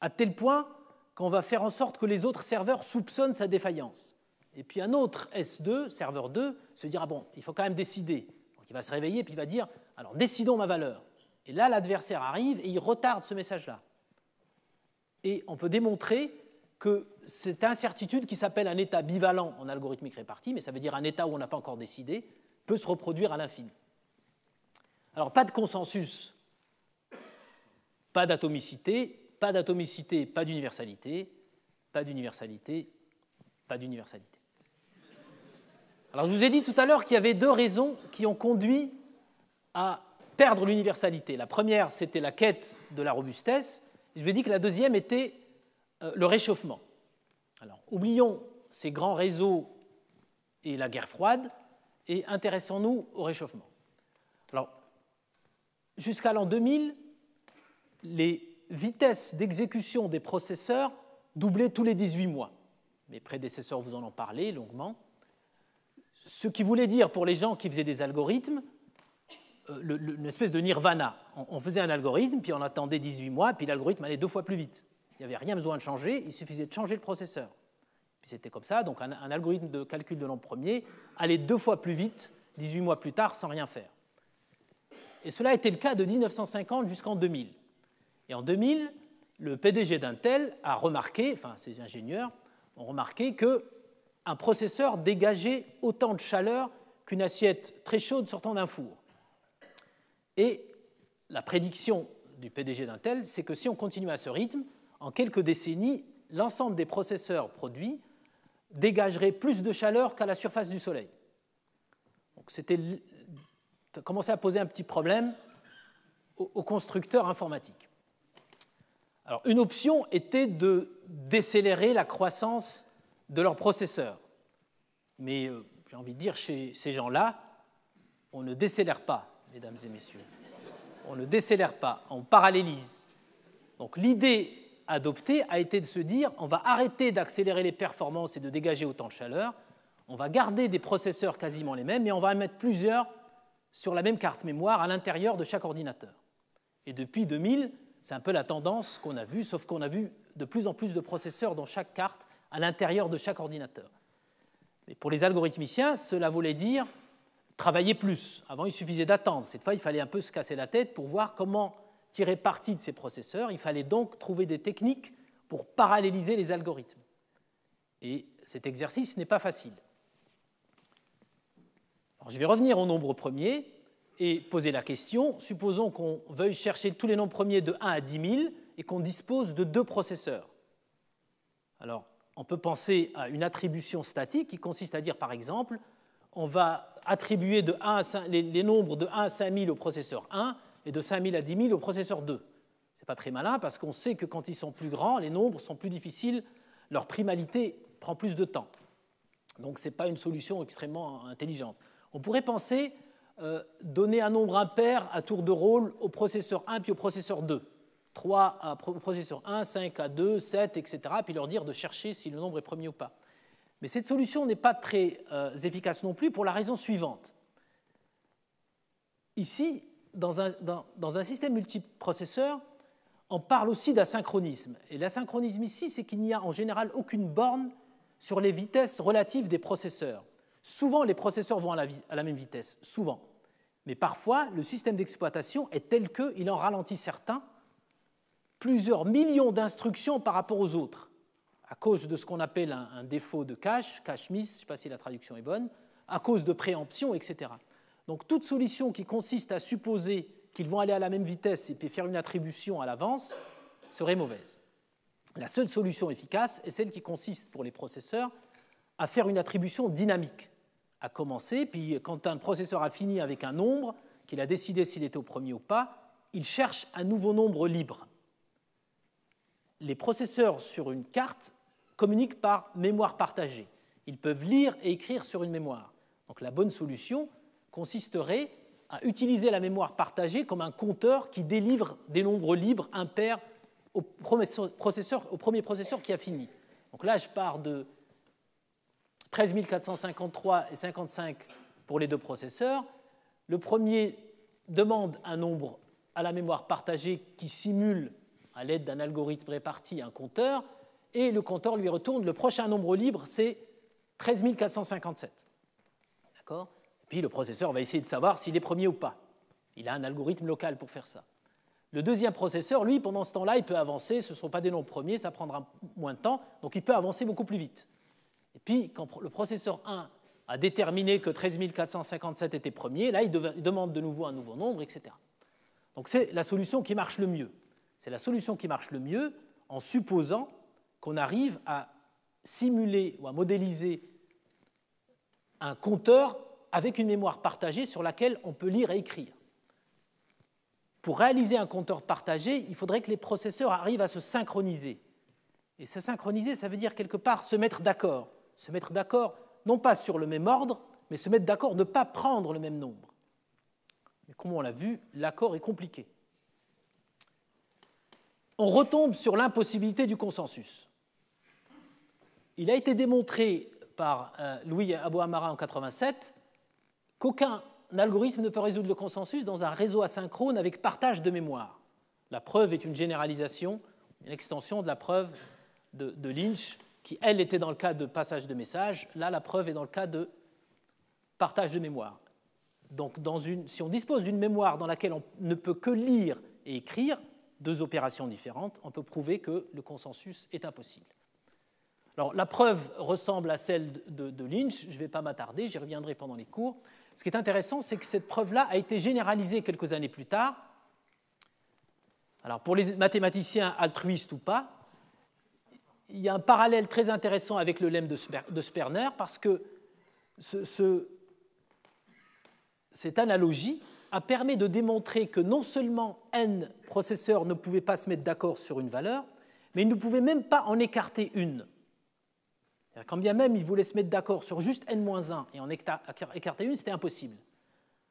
Speaker 3: à tel point qu'on va faire en sorte que les autres serveurs soupçonnent sa défaillance. Et puis un autre S2, serveur 2, se dira, bon, il faut quand même décider. Donc il va se réveiller et puis il va dire, alors décidons ma valeur. Et là, l'adversaire arrive et il retarde ce message-là. Et on peut démontrer que cette incertitude qui s'appelle un état bivalent en algorithmique répartie, mais ça veut dire un état où on n'a pas encore décidé, peut se reproduire à l'infini. Alors, pas de consensus, pas d'atomicité, pas d'universalité, pas d'universalité, pas d'universalité. Alors, je vous ai dit tout à l'heure qu'il y avait deux raisons qui ont conduit à perdre l'universalité. La première, c'était la quête de la robustesse. Je vous ai dit que la deuxième était le réchauffement. Alors, oublions ces grands réseaux et la guerre froide et intéressons-nous au réchauffement. Alors, jusqu'à l'an 2000, les vitesses d'exécution des processeurs doublaient tous les 18 mois. Mes prédécesseurs vous en ont parlé longuement. Ce qui voulait dire pour les gens qui faisaient des algorithmes, une espèce de nirvana. On faisait un algorithme, puis on attendait 18 mois, puis l'algorithme allait 2 fois plus vite. Il n'y avait rien besoin de changer, il suffisait de changer le processeur. Puis c'était comme ça, donc un algorithme de calcul de nombre premier allait 2 fois plus vite, 18 mois plus tard, sans rien faire. Et cela a été le cas de 1950 jusqu'en 2000. Et en 2000, le PDG d'Intel a remarqué, enfin ses ingénieurs ont remarqué qu'un processeur dégageait autant de chaleur qu'une assiette très chaude sortant d'un four. Et la prédiction du PDG d'Intel, c'est que si on continue à ce rythme, en quelques décennies, l'ensemble des processeurs produits dégagerait plus de chaleur qu'à la surface du Soleil. Donc ça commençait à poser un petit problème aux constructeurs informatiques. Alors, une option était de décélérer la croissance de leurs processeurs. Mais j'ai envie de dire, chez ces gens-là, on ne décélère pas, mesdames et messieurs. On ne décélère pas, on parallélise. Donc l'idée adoptée a été de se dire, on va arrêter d'accélérer les performances et de dégager autant de chaleur, on va garder des processeurs quasiment les mêmes, mais on va en mettre plusieurs sur la même carte mémoire à l'intérieur de chaque ordinateur. Et depuis 2000, c'est un peu la tendance qu'on a vue, sauf qu'on a vu de plus en plus de processeurs dans chaque carte à l'intérieur de chaque ordinateur. Mais pour les algorithmiciens, cela voulait dire travailler plus. Avant, il suffisait d'attendre. Cette fois, il fallait un peu se casser la tête pour voir comment tirer parti de ces processeurs. Il fallait donc trouver des techniques pour paralléliser les algorithmes. Et cet exercice n'est pas facile. Alors, je vais revenir au nombre premier et poser la question. Supposons qu'on veuille chercher tous les nombres premiers de 1 à 10 000 et qu'on dispose de 2 processeurs. Alors, on peut penser à une attribution statique qui consiste à dire, par exemple, on va attribuer de 1 à 5, les nombres de 1 à 5 000 au processeur 1 et de 5 000 à 10 000 au processeur 2. Ce n'est pas très malin parce qu'on sait que quand ils sont plus grands, les nombres sont plus difficiles, leur primalité prend plus de temps. Donc ce n'est pas une solution extrêmement intelligente. On pourrait penser donner un nombre impair à tour de rôle au processeur 1 puis au processeur 2. 3 au processeur 1, 5 à 2, 7, etc. Puis leur dire de chercher si le nombre est premier ou pas. Mais cette solution n'est pas très efficace non plus pour la raison suivante. Ici, dans un système multiprocesseur, on parle aussi d'asynchronisme. Et l'asynchronisme ici, c'est qu'il n'y a en général aucune borne sur les vitesses relatives des processeurs. Souvent, les processeurs vont à la même vitesse, souvent. Mais parfois, le système d'exploitation est tel qu'il en ralentit certains, plusieurs millions d'instructions par rapport aux autres, à cause de ce qu'on appelle un défaut de cache miss, je ne sais pas si la traduction est bonne, à cause de préemption, etc. Donc toute solution qui consiste à supposer qu'ils vont aller à la même vitesse et puis faire une attribution à l'avance serait mauvaise. La seule solution efficace est celle qui consiste pour les processeurs à faire une attribution dynamique, à commencer, puis quand un processeur a fini avec un nombre, qu'il a décidé s'il était au premier ou pas, il cherche un nouveau nombre libre. Les processeurs sur une carte communiquent par mémoire partagée. Ils peuvent lire et écrire sur une mémoire. Donc la bonne solution consisterait à utiliser la mémoire partagée comme un compteur qui délivre des nombres libres impairs au premier processeur qui a fini. Donc là, je pars de 13 453 et 55 pour les deux processeurs. Le premier demande un nombre à la mémoire partagée qui simule, à l'aide d'un algorithme réparti, un compteur, et le compteur lui retourne le prochain nombre libre, c'est 13 457. D'accord ? Puis le processeur va essayer de savoir s'il est premier ou pas. Il a un algorithme local pour faire ça. Le deuxième processeur, lui, pendant ce temps-là, il peut avancer. Ce ne sont pas des nombres premiers, ça prendra moins de temps, donc il peut avancer beaucoup plus vite. Et puis, quand le processeur 1 a déterminé que 13 457 était premier, là, il demande de nouveau un nouveau nombre, etc. Donc c'est la solution qui marche le mieux. C'est la solution qui marche le mieux en supposant qu'on arrive à simuler ou à modéliser un compteur avec une mémoire partagée sur laquelle on peut lire et écrire. Pour réaliser un compteur partagé, il faudrait que les processeurs arrivent à se synchroniser. Et se synchroniser, ça veut dire quelque part se mettre d'accord. Se mettre d'accord, non pas sur le même ordre, mais se mettre d'accord de ne pas prendre le même nombre. Mais comme on l'a vu, l'accord est compliqué. On retombe sur l'impossibilité du consensus. Il a été démontré par Louis Abouamara en 1987 qu'aucun algorithme ne peut résoudre le consensus dans un réseau asynchrone avec partage de mémoire. La preuve est une généralisation, une extension de la preuve de Lynch, qui, elle, était dans le cas de passage de messages. Là, la preuve est dans le cas de partage de mémoire. Donc, si on dispose d'une mémoire dans laquelle on ne peut que lire et écrire, deux opérations différentes, on peut prouver que le consensus est impossible. Alors, la preuve ressemble à celle de Lynch, je ne vais pas m'attarder, j'y reviendrai pendant les cours. Ce qui est intéressant, c'est que cette preuve-là a été généralisée quelques années plus tard. Alors, pour les mathématiciens altruistes ou pas, il y a un parallèle très intéressant avec le lemme de Sperner, parce que cette analogie a permis de démontrer que non seulement n processeurs ne pouvaient pas se mettre d'accord sur une valeur, mais ils ne pouvaient même pas en écarter une. Quand bien même ils voulaient se mettre d'accord sur juste n-1 et en écarter une, c'était impossible.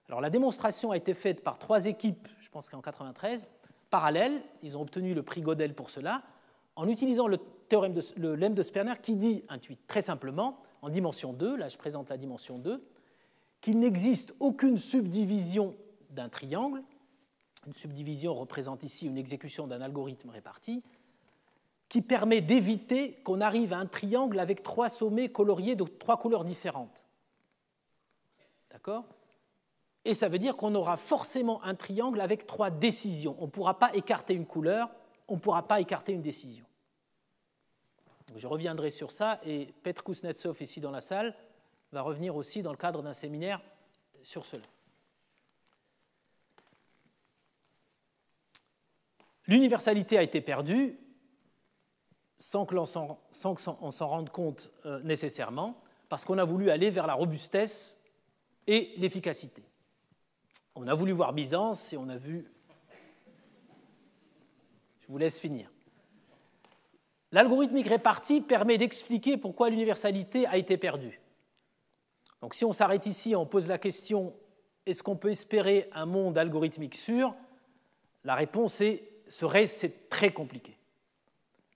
Speaker 3: Alors la démonstration a été faite par 3 équipes, je pense qu'en 1993, parallèles. Ils ont obtenu le prix Gödel pour cela, en utilisant le lemme de Sperner qui dit, très simplement, en dimension 2, là je présente la dimension 2, qu'il n'existe aucune subdivision d'un triangle. Une subdivision représente ici une exécution d'un algorithme réparti, qui permet d'éviter qu'on arrive à un triangle avec 3 sommets coloriés de 3 couleurs différentes. D'accord ? Et ça veut dire qu'on aura forcément un triangle avec 3 décisions. On ne pourra pas écarter une couleur, on ne pourra pas écarter une décision. Donc je reviendrai sur ça, et Petr Kuznetsov, ici dans la salle, va revenir aussi dans le cadre d'un séminaire sur cela. L'universalité a été perdue sans qu'on s'en rende compte nécessairement, parce qu'on a voulu aller vers la robustesse et l'efficacité. On a voulu voir Byzance et on a vu... Je vous laisse finir. L'algorithmique répartie permet d'expliquer pourquoi l'universalité a été perdue. Donc si on s'arrête ici et on pose la question « Est-ce qu'on peut espérer un monde algorithmique sûr ?», la réponse c'est très compliqué.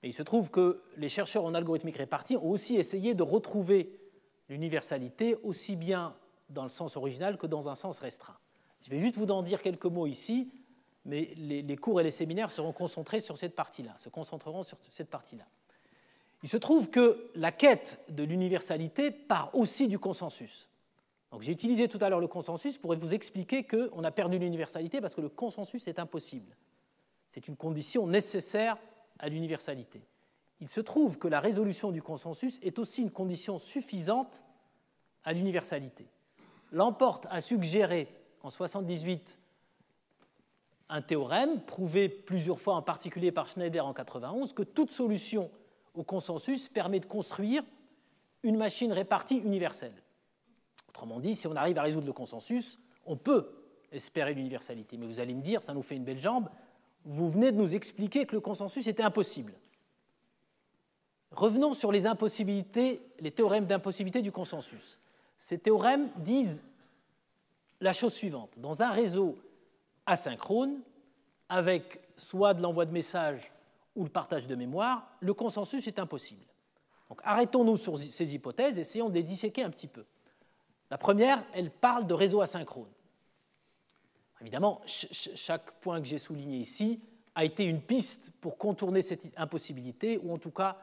Speaker 3: Et il se trouve que les chercheurs en algorithmique répartie ont aussi essayé de retrouver l'universalité aussi bien dans le sens original que dans un sens restreint. Je vais juste vous en dire quelques mots ici, mais les cours et les séminaires seront concentrés sur cette partie-là, se concentreront sur cette partie-là. Il se trouve que la quête de l'universalité part aussi du consensus. Donc, j'ai utilisé tout à l'heure le consensus pour vous expliquer qu'on a perdu l'universalité parce que le consensus est impossible. C'est une condition nécessaire à l'universalité. Il se trouve que la résolution du consensus est aussi une condition suffisante à l'universalité. Lamport a suggéré en 1978 un théorème, prouvé plusieurs fois, en particulier par Schneider en 1991, que toute solution au consensus permet de construire une machine répartie universelle. Autrement dit, si on arrive à résoudre le consensus, on peut espérer l'universalité. Mais vous allez me dire, ça nous fait une belle jambe, vous venez de nous expliquer que le consensus était impossible. Revenons sur les impossibilités, les théorèmes d'impossibilité du consensus. Ces théorèmes disent la chose suivante. Dans un réseau asynchrone, avec soit de l'envoi de messages ou le partage de mémoire, le consensus est impossible. Donc arrêtons-nous sur ces hypothèses, essayons de les disséquer un petit peu. La première, elle parle de réseau asynchrone. Évidemment, chaque point que j'ai souligné ici a été une piste pour contourner cette impossibilité, ou en tout cas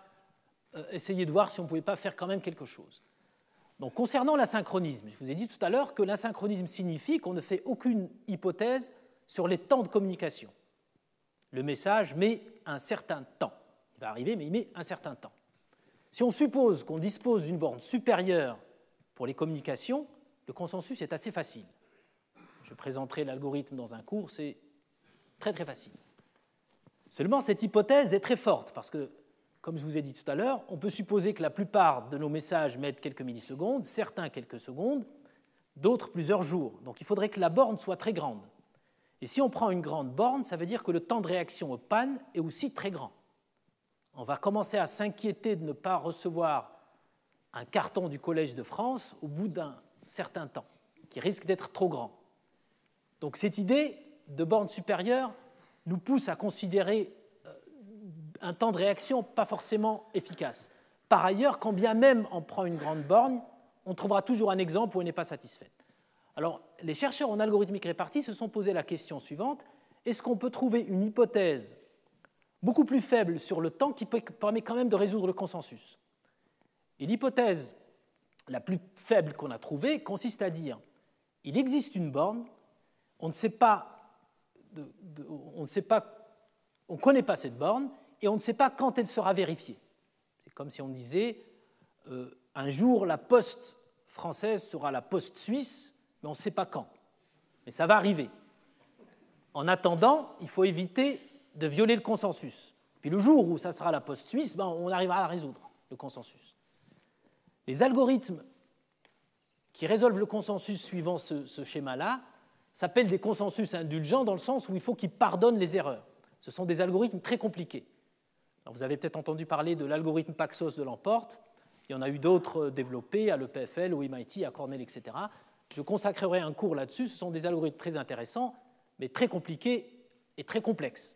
Speaker 3: essayer de voir si on ne pouvait pas faire quand même quelque chose. Donc, concernant l'asynchronisme, je vous ai dit tout à l'heure que l'asynchronisme signifie qu'on ne fait aucune hypothèse sur les temps de communication. Le message met un certain temps. Il va arriver, mais il met un certain temps. Si on suppose qu'on dispose d'une borne supérieure pour les communications, le consensus est assez facile. Je présenterai l'algorithme dans un cours, c'est très très facile. Seulement, cette hypothèse est très forte parce que, comme je vous ai dit tout à l'heure, on peut supposer que la plupart de nos messages mettent quelques millisecondes, certains quelques secondes, d'autres plusieurs jours. Donc il faudrait que la borne soit très grande. Et si on prend une grande borne, ça veut dire que le temps de réaction aux pannes est aussi très grand. On va commencer à s'inquiéter de ne pas recevoir un carton du Collège de France au bout d'un certain temps, qui risque d'être trop grand. Donc cette idée de borne supérieure nous pousse à considérer un temps de réaction pas forcément efficace. Par ailleurs, quand bien même on prend une grande borne, on trouvera toujours un exemple où elle n'est pas satisfaite. Alors, les chercheurs en algorithmique répartie se sont posé la question suivante: est-ce qu'on peut trouver une hypothèse beaucoup plus faible sur le temps qui permet quand même de résoudre le consensus? Et l'hypothèse la plus faible qu'on a trouvée consiste à dire: il existe une borne, on ne connaît pas cette borne et on ne sait pas quand elle sera vérifiée. C'est comme si on disait un jour la poste française sera la poste suisse, mais on ne sait pas quand. Mais ça va arriver. En attendant, il faut éviter de violer le consensus. Puis le jour où ça sera la poste suisse, on arrivera à résoudre le consensus. Les algorithmes qui résolvent le consensus suivant ce schéma-là s'appellent des consensus indulgents dans le sens où il faut qu'ils pardonnent les erreurs. Ce sont des algorithmes très compliqués. Alors vous avez peut-être entendu parler de l'algorithme Paxos de Lamport. Il y en a eu d'autres développés à l'EPFL, au MIT, à Cornell, etc. Je consacrerai un cours là-dessus. Ce sont des algorithmes très intéressants, mais très compliqués et très complexes.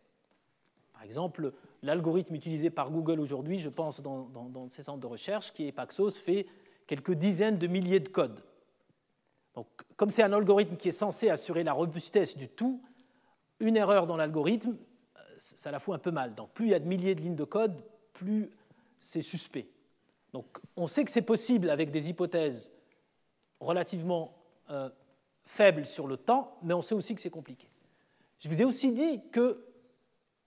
Speaker 3: Par exemple, l'algorithme utilisé par Google aujourd'hui, je pense, dans ses centres de recherche, qui est Paxos, fait quelques dizaines de milliers de codes. Donc, comme c'est un algorithme qui est censé assurer la robustesse du tout, une erreur dans l'algorithme, ça la fout un peu mal. Donc, plus il y a de milliers de lignes de code, plus c'est suspect. Donc, on sait que c'est possible avec des hypothèses relativement faibles sur le temps, mais on sait aussi que c'est compliqué. Je vous ai aussi dit que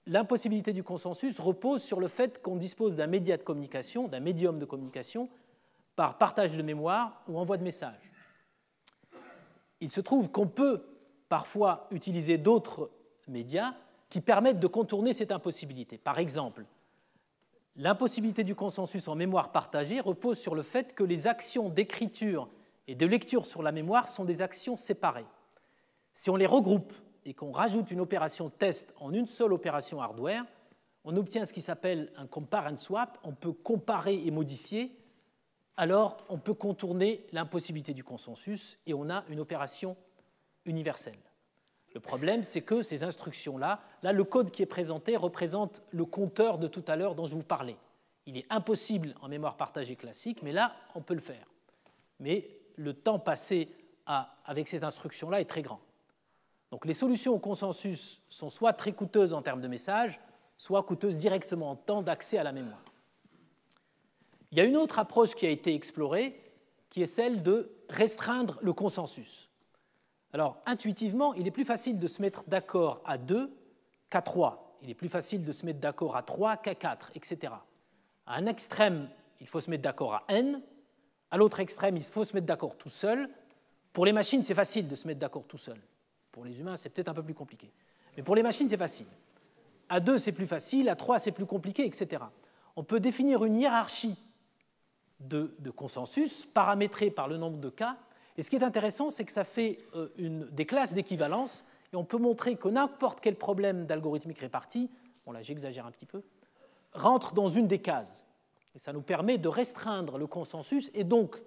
Speaker 3: l'impossibilité du consensus repose sur le fait qu'on dispose d'un média de communication, d'un médium de communication, par partage de mémoire ou envoi de messages. Il se trouve qu'on peut parfois utiliser d'autres médias qui permettent de contourner cette impossibilité. Par exemple, l'impossibilité du consensus en mémoire partagée repose sur le fait que les actions d'écriture et de lecture sur la mémoire sont des actions séparées. Si on les regroupe et qu'on rajoute une opération test en une seule opération hardware, on obtient ce qui s'appelle un compare and swap. On peut comparer et modifier, alors on peut contourner l'impossibilité du consensus et on a une opération universelle. Le problème, c'est que ces instructions-là, le code qui est présenté représente le compteur de tout à l'heure dont je vous parlais. Il est impossible en mémoire partagée classique, mais là, on peut le faire. Mais le temps passé avec cette instruction-là est très grand. Donc les solutions au consensus sont soit très coûteuses en termes de messages, soit coûteuses directement en temps d'accès à la mémoire. Il y a une autre approche qui a été explorée, qui est celle de restreindre le consensus. Alors, intuitivement, il est plus facile de se mettre d'accord à 2 qu'à 3. Il est plus facile de se mettre d'accord à 3 qu'à 4, etc. À un extrême, il faut se mettre d'accord à n. À l'autre extrême, il faut se mettre d'accord tout seul. Pour les machines, c'est facile de se mettre d'accord tout seul. Pour les humains, c'est peut-être un peu plus compliqué. Mais pour les machines, c'est facile. À 2, c'est plus facile. À 3, c'est plus compliqué, etc. On peut définir une hiérarchie de consensus paramétrée par le nombre de cas. Et ce qui est intéressant, c'est que ça fait des classes d'équivalence et on peut montrer que n'importe quel problème d'algorithmique répartie, bon là j'exagère un petit peu, rentre dans une des cases. Et ça nous permet de restreindre le consensus et donc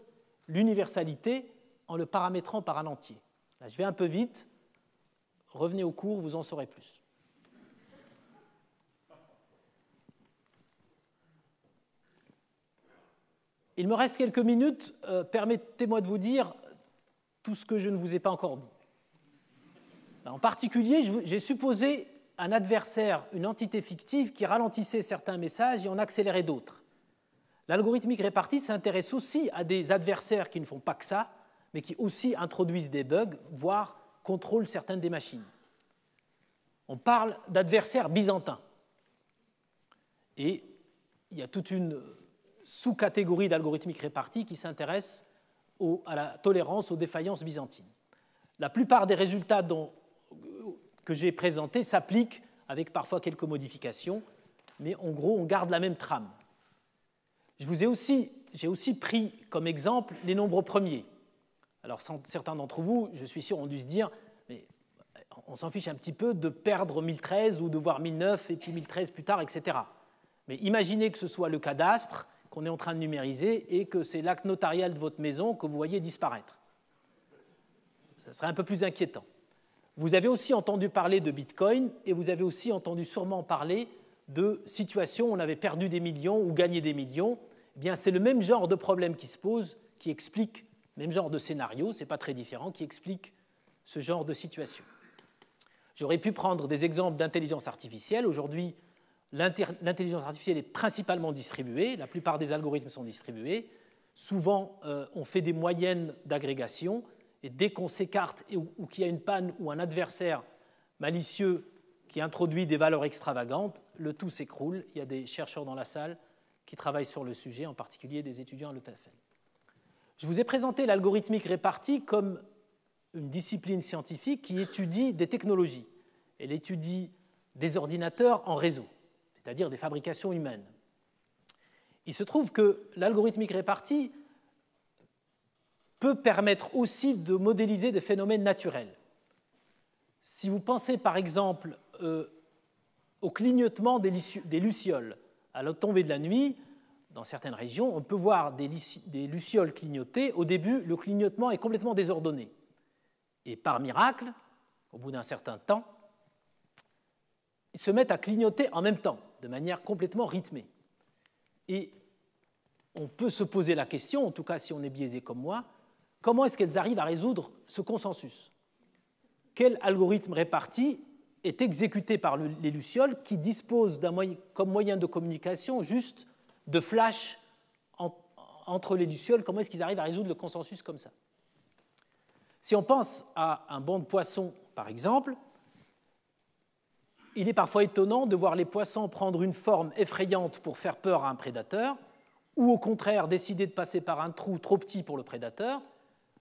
Speaker 3: l'universalité en le paramétrant par un entier. Là, je vais un peu vite, revenez au cours, vous en saurez plus. Il me reste quelques minutes, permettez-moi de vous dire tout ce que je ne vous ai pas encore dit. En particulier, j'ai supposé un adversaire, une entité fictive qui ralentissait certains messages et en accélérait d'autres. L'algorithmique répartie s'intéresse aussi à des adversaires qui ne font pas que ça, mais qui aussi introduisent des bugs, voire contrôlent certaines des machines. On parle d'adversaires byzantins. Et il y a toute une sous-catégorie d'algorithmique répartie qui s'intéresse à la tolérance aux défaillances byzantines. La plupart des résultats que j'ai présentés s'appliquent avec parfois quelques modifications, mais en gros, on garde la même trame. J'ai aussi pris comme exemple les nombres premiers. Alors, certains d'entre vous, je suis sûr, ont dû se dire, mais on s'en fiche un petit peu de perdre 1013 ou de voir 1009 et puis 1013 plus tard, etc. Mais imaginez que ce soit le cadastre qu'on est en train de numériser et que c'est l'acte notarial de votre maison que vous voyez disparaître. Ça serait un peu plus inquiétant. Vous avez aussi entendu parler de Bitcoin et vous avez aussi entendu sûrement parler de situations où on avait perdu des millions ou gagné des millions. Eh bien, c'est le même genre de problème qui se pose, qui explique, même genre de scénario, ce n'est pas très différent, qui explique ce genre de situation. J'aurais pu prendre des exemples d'intelligence artificielle. Aujourd'hui, l'intelligence artificielle est principalement distribuée. La plupart des algorithmes sont distribués. Souvent, on fait des moyennes d'agrégation. Et dès qu'on s'écarte ou qu'il y a une panne ou un adversaire malicieux qui introduit des valeurs extravagantes, le tout s'écroule. Il y a des chercheurs dans la salle qui travaillent sur le sujet, en particulier des étudiants à l'EPFL. Je vous ai présenté l'algorithmique répartie comme une discipline scientifique qui étudie des technologies. Elle étudie des ordinateurs en réseau, c'est-à-dire des fabrications humaines. Il se trouve que l'algorithmique répartie peut permettre aussi de modéliser des phénomènes naturels. Si vous pensez par exemple au clignotement des lucioles à la tombée de la nuit, dans certaines régions, on peut voir des lucioles clignoter. Au début, le clignotement est complètement désordonné. Et par miracle, au bout d'un certain temps, ils se mettent à clignoter en même temps, de manière complètement rythmée. Et on peut se poser la question, en tout cas si on est biaisé comme moi, comment est-ce qu'elles arrivent à résoudre ce consensus? Quel algorithme réparti est exécuté par les lucioles qui disposent comme moyen de communication juste de flash entre les lucioles? Comment est-ce qu'ils arrivent à résoudre le consensus comme ça? Si on pense à un banc de poissons, par exemple, il est parfois étonnant de voir les poissons prendre une forme effrayante pour faire peur à un prédateur, ou au contraire décider de passer par un trou trop petit pour le prédateur.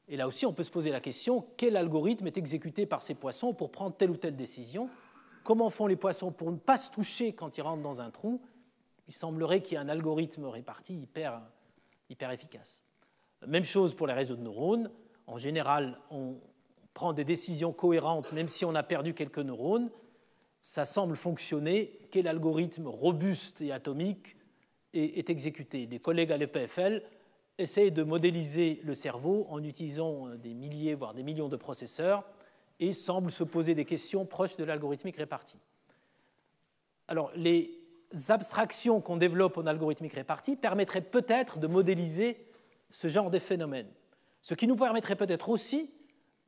Speaker 3: Et là aussi, on peut se poser la question, quel algorithme est exécuté par ces poissons pour prendre telle ou telle décision? Comment font les poissons pour ne pas se toucher quand ils rentrent dans un trou? Il semblerait qu'il y ait un algorithme réparti hyper efficace. Même chose pour les réseaux de neurones. En général, on prend des décisions cohérentes, même si on a perdu quelques neurones. Ça semble fonctionner. Quel algorithme robuste et atomique est exécuté? Des collègues à l'EPFL essayent de modéliser le cerveau en utilisant des milliers, voire des millions de processeurs et semblent se poser des questions proches de l'algorithmique répartie. Alors, les abstractions qu'on développe en algorithmique répartie permettraient peut-être de modéliser ce genre de phénomènes. Ce qui nous permettrait peut-être aussi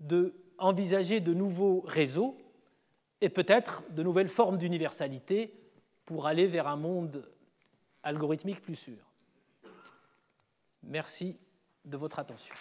Speaker 3: d'envisager de nouveaux réseaux et peut-être de nouvelles formes d'universalité pour aller vers un monde algorithmique plus sûr. Merci de votre attention.